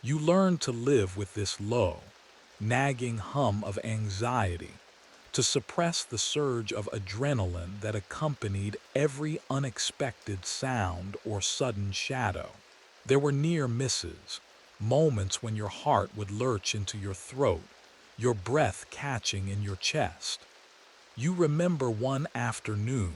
You learned to live with this low, nagging hum of anxiety, to suppress the surge of adrenaline that accompanied every unexpected sound or sudden shadow. There were near misses, moments when your heart would lurch into your throat, your breath catching in your chest. You remember one afternoon,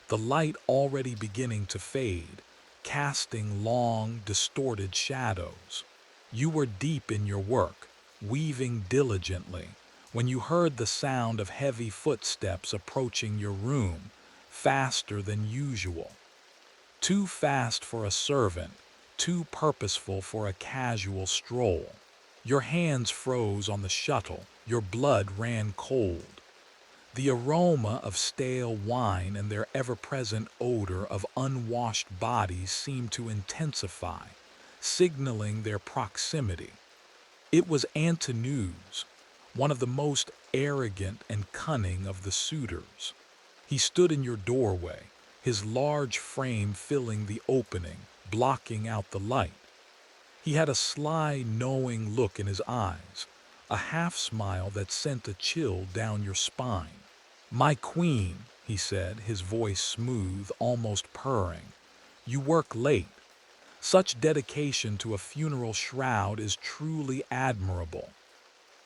the light already beginning to fade, casting long, distorted shadows. You were deep in your work, weaving diligently, when you heard the sound of heavy footsteps approaching your room, faster than usual. Too fast for a servant, too purposeful for a casual stroll. Your hands froze on the shuttle, your blood ran cold. The aroma of stale wine and their ever-present odor of unwashed bodies seemed to intensify, signaling their proximity. It was Antinous, one of the most arrogant and cunning of the suitors. He stood in your doorway, his large frame filling the opening, blocking out the light. He had a sly, knowing look in his eyes, a half-smile that sent a chill down your spine. "My queen," he said, his voice smooth, almost purring, "you work late. Such dedication to a funeral shroud is truly admirable."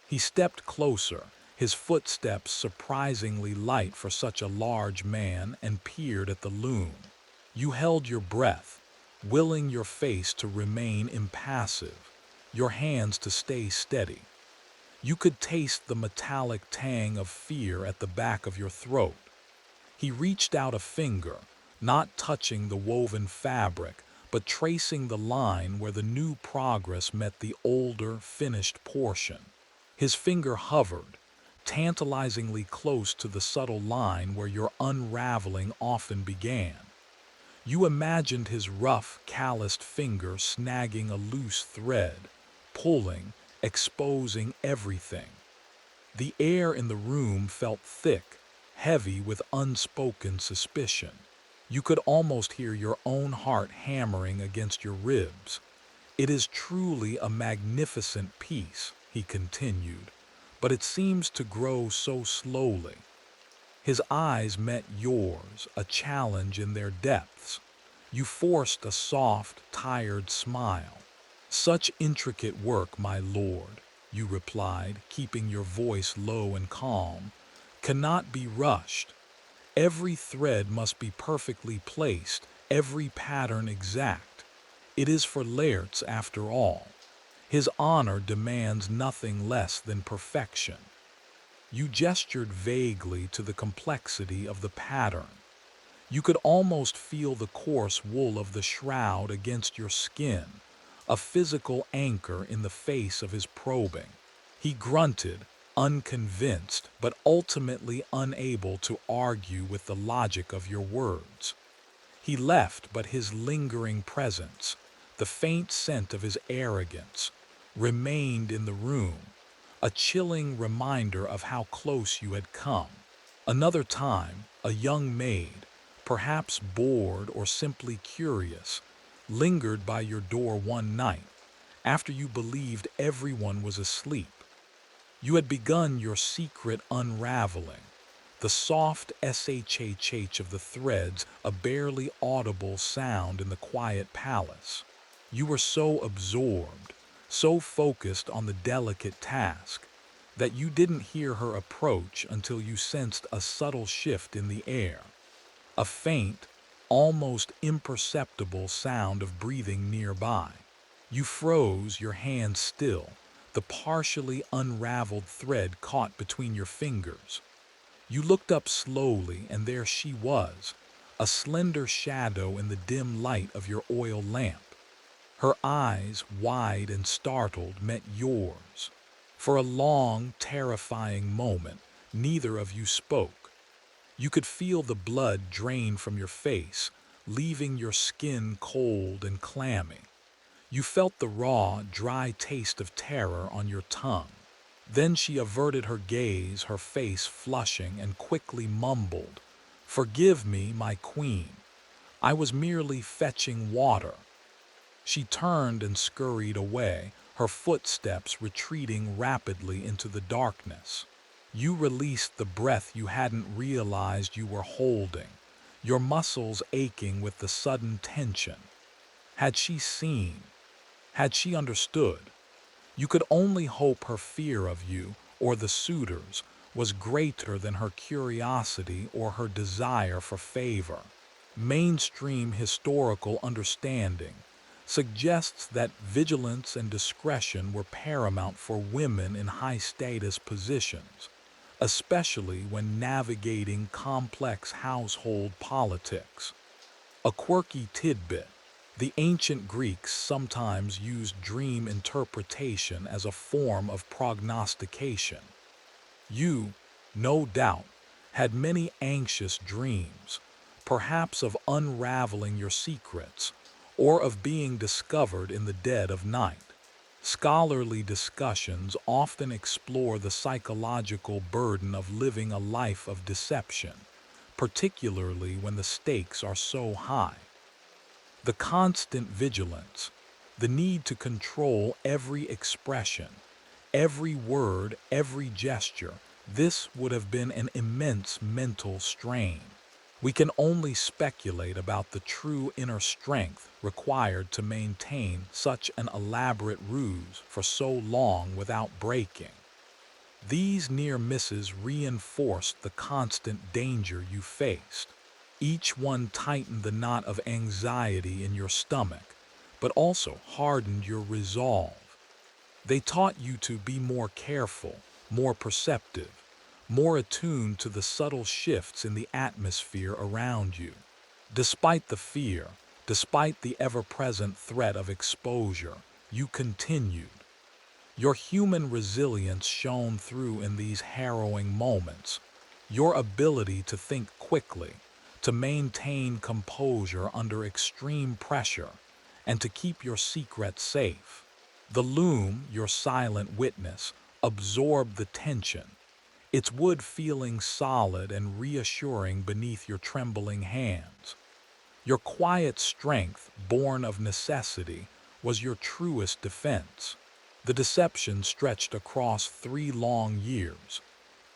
He stepped closer, his footsteps surprisingly light for such a large man, and peered at the loom. You held your breath, willing your face to remain impassive, your hands to stay steady. You could taste the metallic tang of fear at the back of your throat. He reached out a finger, not touching the woven fabric, but tracing the line where the new progress met the older, finished portion. His finger hovered, tantalizingly close to the subtle line where your unraveling often began. You imagined his rough, calloused finger snagging a loose thread, pulling, exposing everything. The air in the room felt thick, heavy with unspoken suspicion. You could almost hear your own heart hammering against your ribs. "It is truly a magnificent piece," he continued, "but it seems to grow so slowly." His eyes met yours, a challenge in their depths. You forced a soft, tired smile. "Such intricate work, my lord," you replied, keeping your voice low and calm, "cannot be rushed. Every thread must be perfectly placed, every pattern exact. It is for Laertes after all. His honor demands nothing less than perfection." You gestured vaguely to the complexity of the pattern. You could almost feel the coarse wool of the shroud against your skin, a physical anchor in the face of his probing. He grunted, unconvinced, but ultimately unable to argue with the logic of your words. He left, but his lingering presence, the faint scent of his arrogance, remained in the room, a chilling reminder of how close you had come. Another time, a young maid, perhaps bored or simply curious, lingered by your door one night, after you believed everyone was asleep. You had begun your secret unraveling, the soft shh of the threads, a barely audible sound in the quiet palace. You were so absorbed, so focused on the delicate task, that you didn't hear her approach until you sensed a subtle shift in the air, a faint, almost imperceptible sound of breathing nearby. You froze, your hand still, the partially unraveled thread caught between your fingers. You looked up slowly, and there she was, a slender shadow in the dim light of your oil lamp. Her eyes, wide and startled, met yours. For a long, terrifying moment, neither of you spoke. You could feel the blood drain from your face, leaving your skin cold and clammy. You felt the raw, dry taste of terror on your tongue. Then she averted her gaze, her face flushing, and quickly mumbled, "Forgive me, my queen. I was merely fetching water." She turned and scurried away, her footsteps retreating rapidly into the darkness. You released the breath you hadn't realized you were holding, your muscles aching with the sudden tension. Had she seen? Had she understood? You could only hope her fear of you, or the suitors, was greater than her curiosity or her desire for favor. Mainstream historical understanding suggests that vigilance and discretion were paramount for women in high-status positions, especially when navigating complex household politics. A quirky tidbit: the ancient Greeks sometimes used dream interpretation as a form of prognostication. You, no doubt, had many anxious dreams, perhaps of unraveling your secrets or of being discovered in the dead of night. Scholarly discussions often explore the psychological burden of living a life of deception, particularly when the stakes are so high. The constant vigilance, the need to control every expression, every word, every gesture, this would have been an immense mental strain. We can only speculate about the true inner strength required to maintain such an elaborate ruse for so long without breaking. These near misses reinforced the constant danger you faced. Each one tightened the knot of anxiety in your stomach, but also hardened your resolve. They taught you to be more careful, more perceptive, more attuned to the subtle shifts in the atmosphere around you. Despite the fear, despite the ever-present threat of exposure, you continued. Your human resilience shone through in these harrowing moments. Your ability to think quickly, to maintain composure under extreme pressure, and to keep your secrets safe. The loom, your silent witness, absorbed the tension, its wood feeling solid and reassuring beneath your trembling hands. Your quiet strength, born of necessity, was your truest defense. The deception stretched across 3 long years,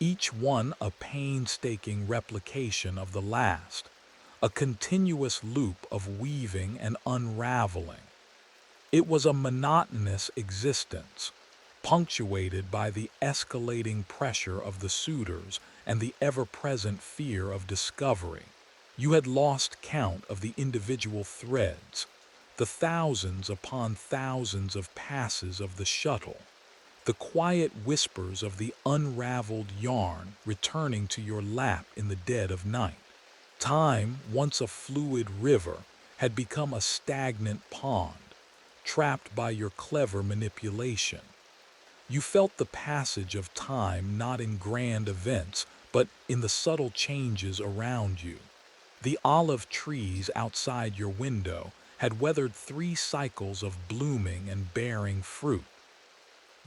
each one a painstaking replication of the last, a continuous loop of weaving and unraveling. It was a monotonous existence, punctuated by the escalating pressure of the suitors and the ever-present fear of discovery. You had lost count of the individual threads, the thousands upon thousands of passes of the shuttle, the quiet whispers of the unraveled yarn returning to your lap in the dead of night. Time, once a fluid river, had become a stagnant pond, trapped by your clever manipulation. You felt the passage of time not in grand events, but in the subtle changes around you. The olive trees outside your window had weathered 3 cycles of blooming and bearing fruit.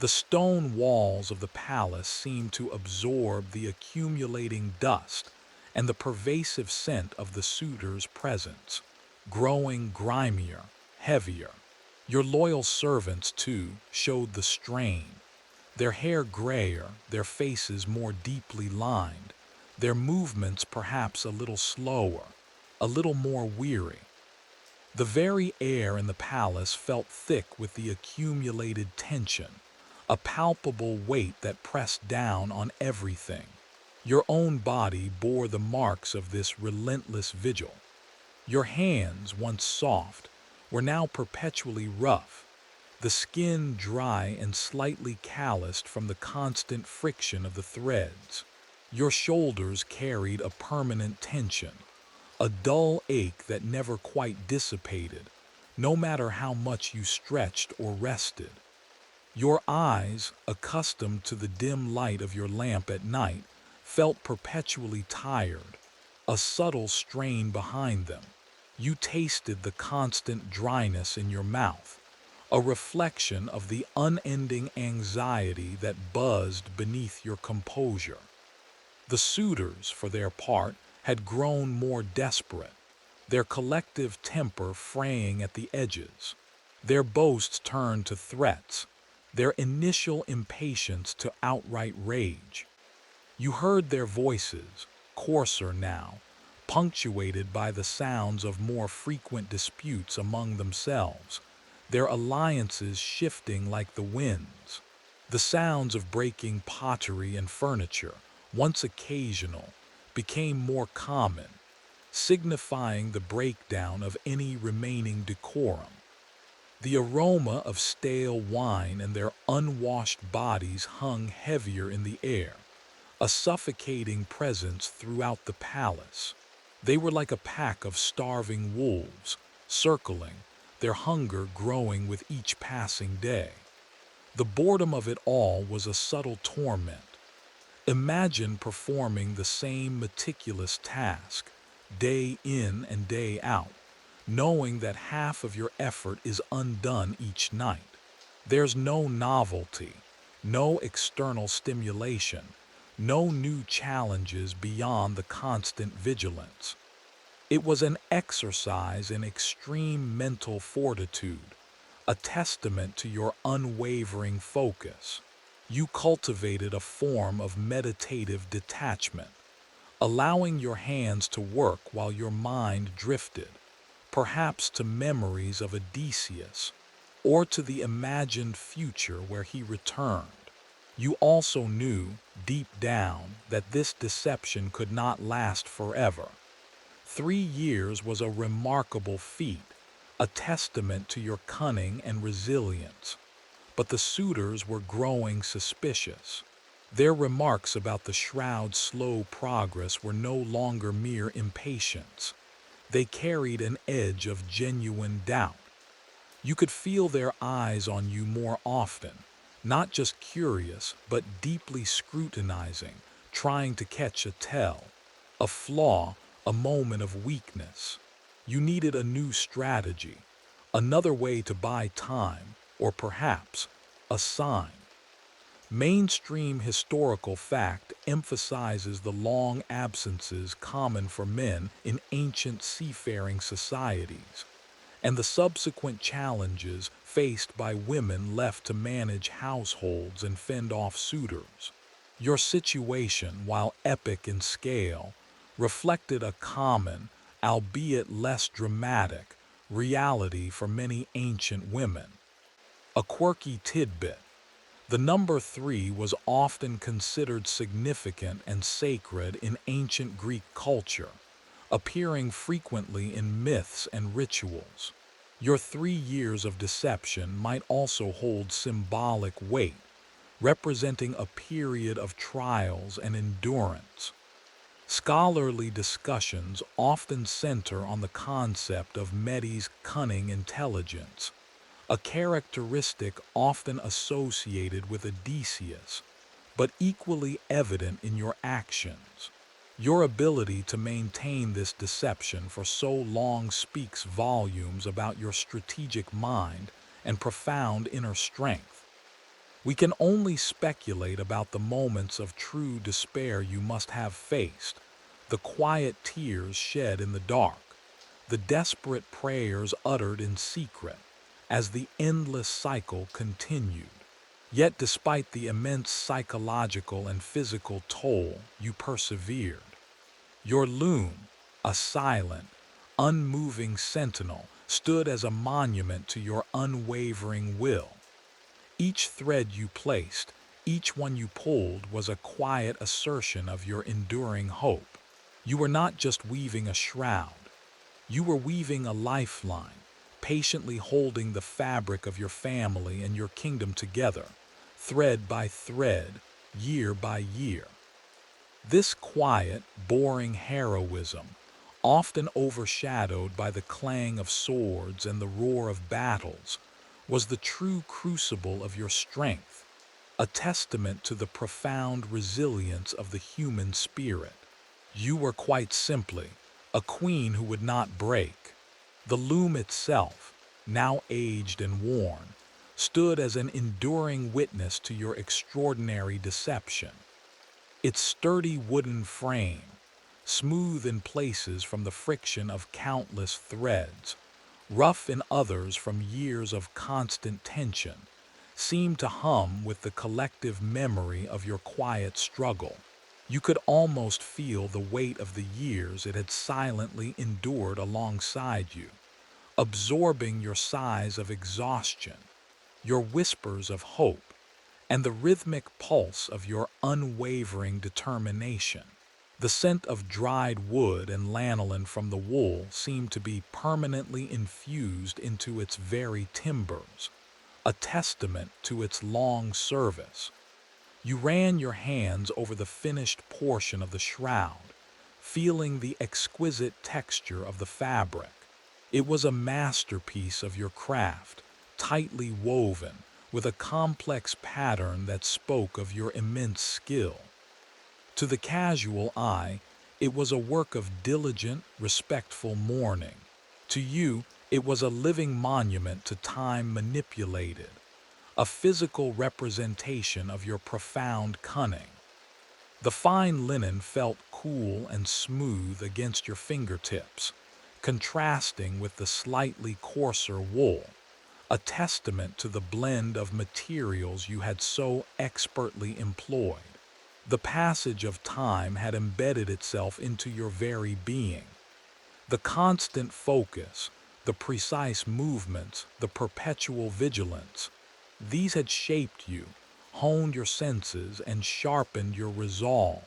The stone walls of the palace seemed to absorb the accumulating dust and the pervasive scent of the suitor's presence, growing grimier, heavier. Your loyal servants, too, showed the strain, their hair grayer, their faces more deeply lined, their movements perhaps a little slower, a little more weary. The very air in the palace felt thick with the accumulated tension, a palpable weight that pressed down on everything. Your own body bore the marks of this relentless vigil. Your hands, once soft, were now perpetually rough, the skin dry and slightly calloused from the constant friction of the threads. Your shoulders carried a permanent tension, a dull ache that never quite dissipated, no matter how much you stretched or rested. Your eyes, accustomed to the dim light of your lamp at night, felt perpetually tired, a subtle strain behind them. You tasted the constant dryness in your mouth, a reflection of the unending anxiety that buzzed beneath your composure. The suitors, for their part, had grown more desperate, their collective temper fraying at the edges. Their boasts turned to threats, their initial impatience to outright rage. You heard their voices, coarser now, punctuated by the sounds of more frequent disputes among themselves, their alliances shifting like the winds. The sounds of breaking pottery and furniture, once occasional, became more common, signifying the breakdown of any remaining decorum. The aroma of stale wine and their unwashed bodies hung heavier in the air, a suffocating presence throughout the palace. They were like a pack of starving wolves, circling, their hunger growing with each passing day. The boredom of it all was a subtle torment. Imagine performing the same meticulous task, day in and day out, knowing that half of your effort is undone each night. There's no novelty, no external stimulation, no new challenges beyond the constant vigilance. It was an exercise in extreme mental fortitude, a testament to your unwavering focus. You cultivated a form of meditative detachment, allowing your hands to work while your mind drifted, perhaps to memories of Odysseus, or to the imagined future where he returned. You also knew, deep down, that this deception could not last forever. 3 years was a remarkable feat, a testament to your cunning and resilience. But the suitors were growing suspicious. Their remarks about the shroud's slow progress were no longer mere impatience. They carried an edge of genuine doubt. You could feel their eyes on you more often, not just curious, but deeply scrutinizing, trying to catch a tell, a flaw, a moment of weakness. You needed a new strategy, another way to buy time, or perhaps a sign. Mainstream historical fact emphasizes the long absences common for men in ancient seafaring societies, and the subsequent challenges faced by women left to manage households and fend off suitors. Your situation, while epic in scale, reflected a common, albeit less dramatic, reality for many ancient women. A quirky tidbit: the number 3 was often considered significant and sacred in ancient Greek culture, appearing frequently in myths and rituals. Your 3 years of deception might also hold symbolic weight, representing a period of trials and endurance. Scholarly discussions often center on the concept of Medes' cunning intelligence, a characteristic often associated with Odysseus, but equally evident in your actions. Your ability to maintain this deception for so long speaks volumes about your strategic mind and profound inner strength. We can only speculate about the moments of true despair you must have faced, the quiet tears shed in the dark, the desperate prayers uttered in secret, as the endless cycle continued. Yet despite the immense psychological and physical toll, you persevered. Your loom, a silent, unmoving sentinel, stood as a monument to your unwavering will. Each thread you placed, each one you pulled was a quiet assertion of your enduring hope. You were not just weaving a shroud, you were weaving a lifeline, patiently holding the fabric of your family and your kingdom together, thread by thread, year by year. This quiet, boring heroism, often overshadowed by the clang of swords and the roar of battles, was the true crucible of your strength, a testament to the profound resilience of the human spirit. You were quite simply a queen who would not break. The loom itself, now aged and worn, stood as an enduring witness to your extraordinary deception. Its sturdy wooden frame, smooth in places from the friction of countless threads, rough in others from years of constant tension, seemed to hum with the collective memory of your quiet struggle. You could almost feel the weight of the years it had silently endured alongside you, absorbing your sighs of exhaustion, your whispers of hope, and the rhythmic pulse of your unwavering determination. The scent of dried wood and lanolin from the wool seemed to be permanently infused into its very timbers, a testament to its long service. You ran your hands over the finished portion of the shroud, feeling the exquisite texture of the fabric. It was a masterpiece of your craft, tightly woven, with a complex pattern that spoke of your immense skill. To the casual eye, it was a work of diligent, respectful mourning. To you, it was a living monument to time manipulated, a physical representation of your profound cunning. The fine linen felt cool and smooth against your fingertips, contrasting with the slightly coarser wool, a testament to the blend of materials you had so expertly employed. The passage of time had embedded itself into your very being. The constant focus, the precise movements, the perpetual vigilance, these had shaped you, honed your senses, and sharpened your resolve.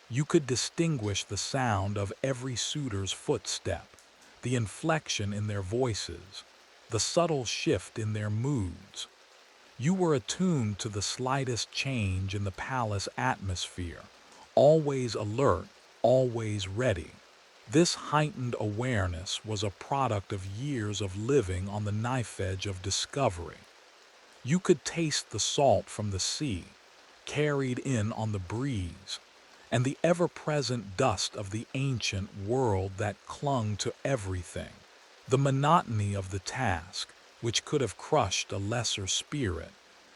You could distinguish the sound of every suitor's footstep, the inflection in their voices, the subtle shift in their moods. You were attuned to the slightest change in the palace atmosphere, always alert, always ready. This heightened awareness was a product of years of living on the knife edge of discovery. You could taste the salt from the sea, carried in on the breeze, and the ever-present dust of the ancient world that clung to everything. The monotony of the task, which could have crushed a lesser spirit,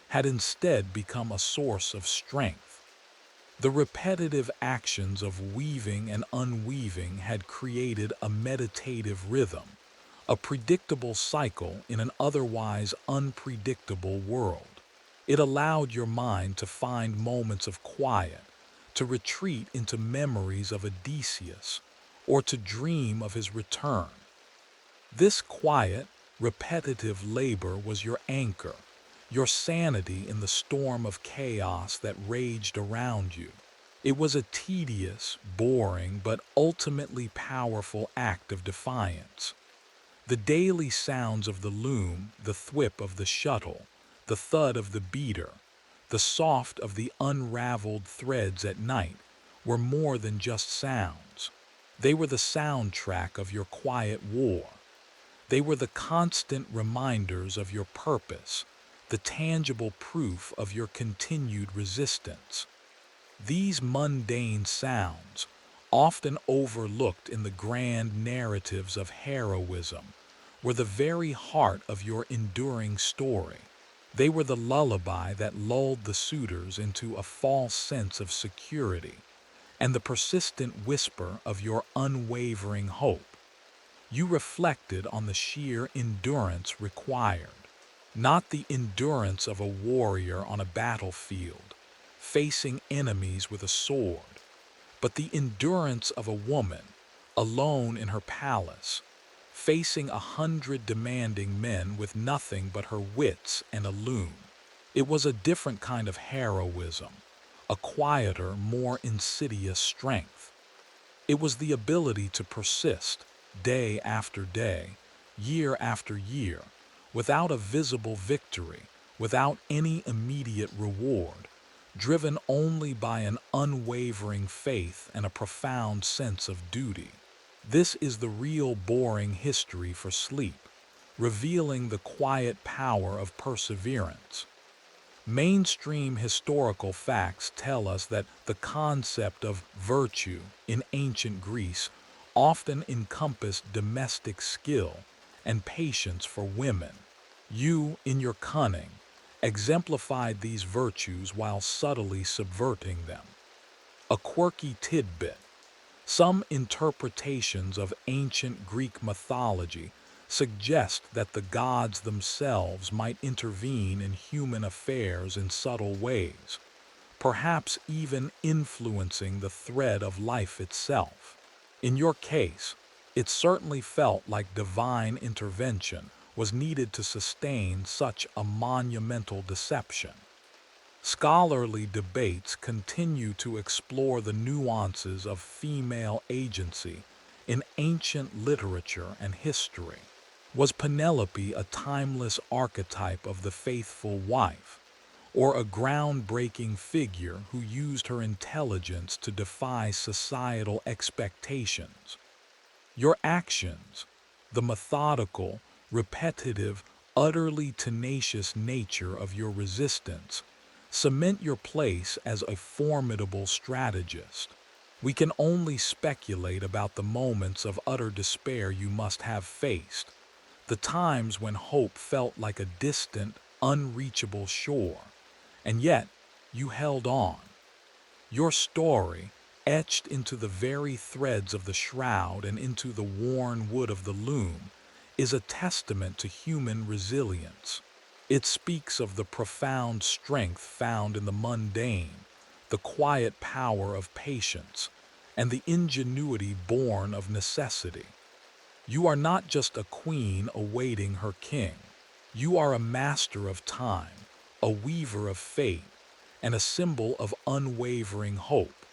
had instead become a source of strength. The repetitive actions of weaving and unweaving had created a meditative rhythm, a predictable cycle in an otherwise unpredictable world. It allowed your mind to find moments of quiet, to retreat into memories of Odysseus, or to dream of his return. This quiet, repetitive labor was your anchor, your sanity in the storm of chaos that raged around you. It was a tedious, boring, but ultimately powerful act of defiance. The daily sounds of the loom, the thwip of the shuttle, the thud of the beater, the soft of the unraveled threads at night were more than just sounds. They were the soundtrack of your quiet war. They were the constant reminders of your purpose, the tangible proof of your continued resistance. These mundane sounds, often overlooked in the grand narratives of heroism, were the very heart of your enduring story. They were the lullaby that lulled the suitors into a false sense of security, and the persistent whisper of your unwavering hope. You reflected on the sheer endurance required, not the endurance of a warrior on a battlefield, facing enemies with a sword, but the endurance of a woman, alone in her palace, facing 100 demanding men with nothing but her wits and a loom. It was a different kind of heroism, a quieter, more insidious strength. It was the ability to persist, day after day, year after year, without a visible victory, without any immediate reward, driven only by an unwavering faith and a profound sense of duty. This is the real boring history for sleep, revealing the quiet power of perseverance. Mainstream historical facts tell us that the concept of virtue in ancient Greece often encompassed domestic skill and patience for women. You, in your cunning, exemplified these virtues while subtly subverting them. A quirky tidbit: some interpretations of ancient Greek mythology suggest that the gods themselves might intervene in human affairs in subtle ways, perhaps even influencing the thread of life itself. In your case, it certainly felt like divine intervention was needed to sustain such a monumental deception. Scholarly debates continue to explore the nuances of female agency in ancient literature and history. Was Penelope a timeless archetype of the faithful wife, or a groundbreaking figure who used her intelligence to defy societal expectations? Your actions, the methodical, repetitive, utterly tenacious nature of your resistance, cement your place as a formidable strategist. We can only speculate about the moments of utter despair you must have faced, the times when hope felt like a distant, unreachable shore, and yet you held on. Your story, etched into the very threads of the shroud and into the worn wood of the loom, is a testament to human resilience. It speaks of the profound strength found in the mundane, the quiet power of patience, and the ingenuity born of necessity. You are not just a queen awaiting her king. You are a master of time, a weaver of fate, and a symbol of unwavering hope.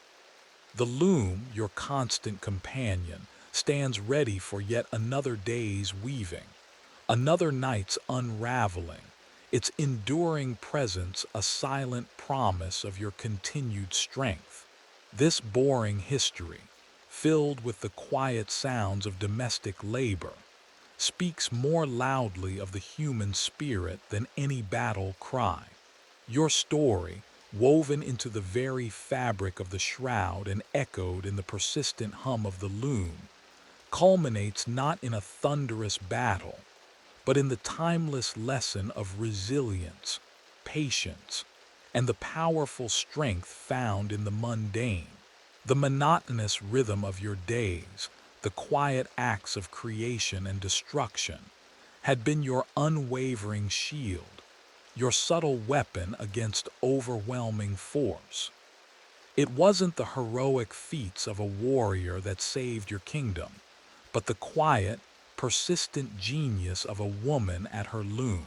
The loom, your constant companion, stands ready for yet another day's weaving, another night's unraveling, its enduring presence a silent promise of your continued strength. This boring history, filled with the quiet sounds of domestic labor, speaks more loudly of the human spirit than any battle cry. Your story, woven into the very fabric of the shroud and echoed in the persistent hum of the loom, culminates not in a thunderous battle, but in the timeless lesson of resilience, patience, and the powerful strength found in the mundane. The monotonous rhythm of your days, the quiet acts of creation and destruction, had been your unwavering shield, your subtle weapon against overwhelming force. It wasn't the heroic feats of a warrior that saved your kingdom, but the quiet, persistent genius of a woman at her loom.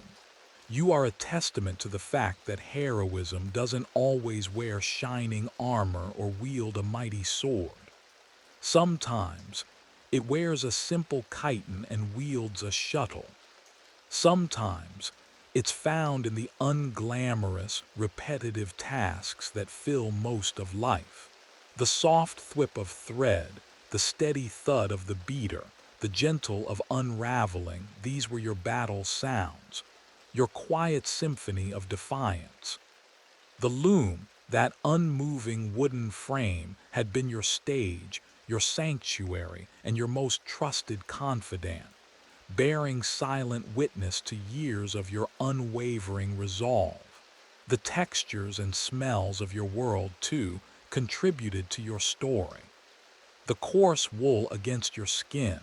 You are a testament to the fact that heroism doesn't always wear shining armor or wield a mighty sword. Sometimes, it wears a simple chiton and wields a shuttle. Sometimes, it's found in the unglamorous, repetitive tasks that fill most of life. The soft thwip of thread, the steady thud of the beater, the gentle of unraveling, these were your battle sounds, your quiet symphony of defiance. The loom, that unmoving wooden frame, had been your stage, your sanctuary, and your most trusted confidant, bearing silent witness to years of your unwavering resolve. The textures and smells of your world, too, contributed to your story. The coarse wool against your skin,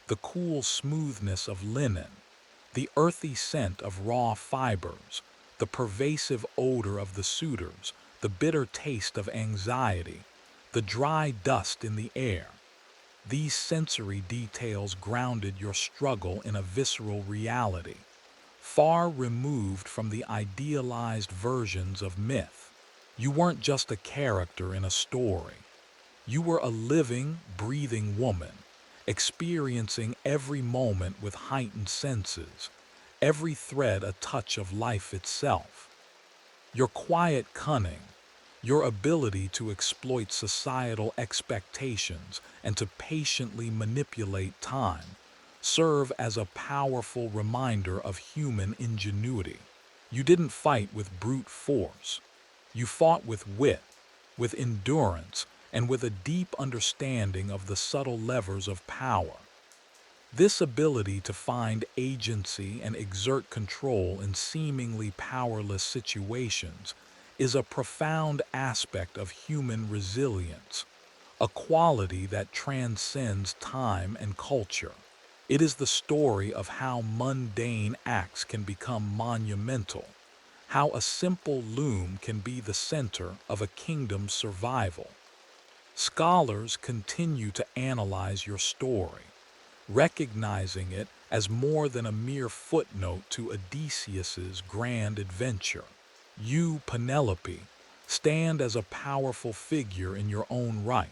the cool smoothness of linen, the earthy scent of raw fibers, the pervasive odor of the suitors, the bitter taste of anxiety, the dry dust in the air. These sensory details grounded your struggle in a visceral reality, far removed from the idealized versions of myth. You weren't just a character in a story. You were a living, breathing woman, experiencing every moment with heightened senses, every thread a touch of life itself. Your quiet cunning, your ability to exploit societal expectations and to patiently manipulate time, serve as a powerful reminder of human ingenuity. You didn't fight with brute force. You fought with wit, with endurance, and with a deep understanding of the subtle levers of power. This ability to find agency and exert control in seemingly powerless situations is a profound aspect of human resilience, a quality that transcends time and culture. It is the story of how mundane acts can become monumental, how a simple loom can be the center of a kingdom's survival. Scholars continue to analyze your story, recognizing it as more than a mere footnote to Odysseus's grand adventure. You, Penelope, stand as a powerful figure in your own right,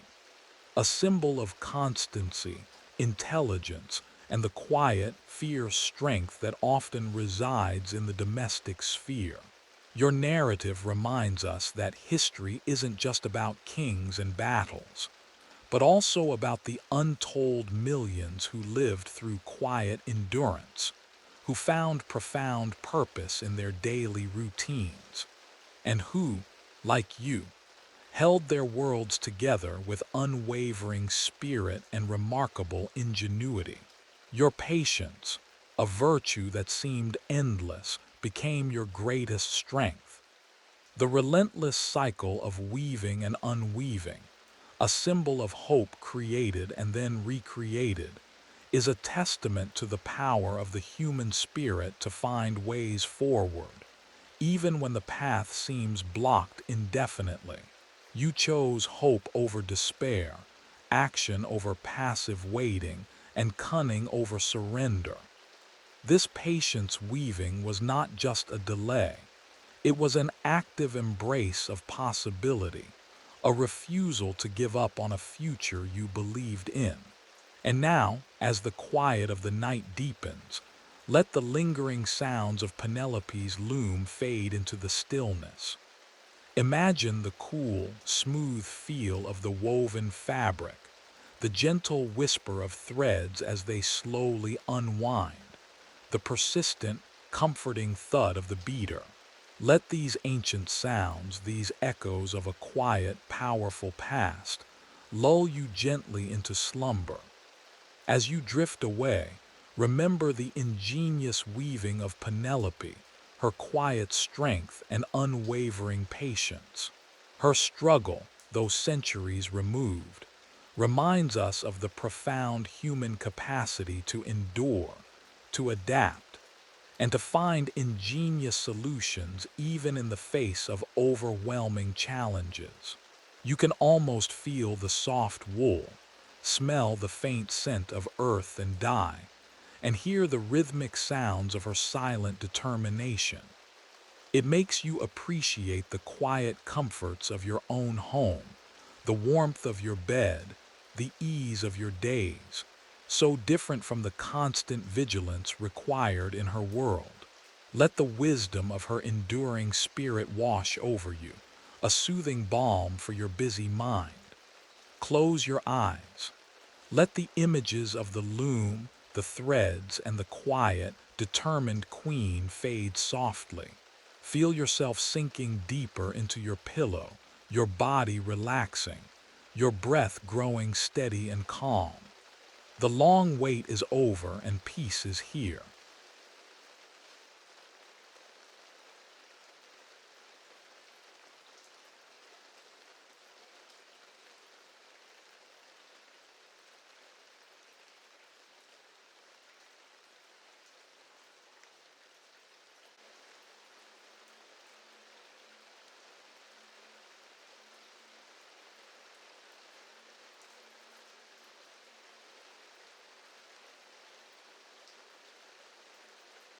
a symbol of constancy, intelligence, and the quiet, fierce strength that often resides in the domestic sphere. Your narrative reminds us that history isn't just about kings and battles, but also about the untold millions who lived through quiet endurance, who found profound purpose in their daily routines, and who, like you, held their worlds together with unwavering spirit and remarkable ingenuity. Your patience, a virtue that seemed endless, became your greatest strength. The relentless cycle of weaving and unweaving, a symbol of hope created and then recreated, is a testament to the power of the human spirit to find ways forward, even when the path seems blocked indefinitely. You chose hope over despair, action over passive waiting, and cunning over surrender. This patience weaving was not just a delay, it was an active embrace of possibility, a refusal to give up on a future you believed in. And now, as the quiet of the night deepens, let the lingering sounds of Penelope's loom fade into the stillness. Imagine the cool, smooth feel of the woven fabric, the gentle whisper of threads as they slowly unwind, the persistent, comforting thud of the beater. Let these ancient sounds, these echoes of a quiet, powerful past, lull you gently into slumber. As you drift away, remember the ingenious weaving of Penelope, her quiet strength and unwavering patience. Her struggle, though centuries removed, reminds us of the profound human capacity to endure, to adapt, and to find ingenious solutions even in the face of overwhelming challenges. You can almost feel the soft wool, smell the faint scent of earth and dye, and hear the rhythmic sounds of her silent determination. It makes you appreciate the quiet comforts of your own home, the warmth of your bed, the ease of your days, so different from the constant vigilance required in her world. Let the wisdom of her enduring spirit wash over you, a soothing balm for your busy mind. Close your eyes. Let the images of the loom, the threads, and the quiet, determined queen fade softly. Feel yourself sinking deeper into your pillow, your body relaxing, your breath growing steady and calm. The long wait is over and peace is here.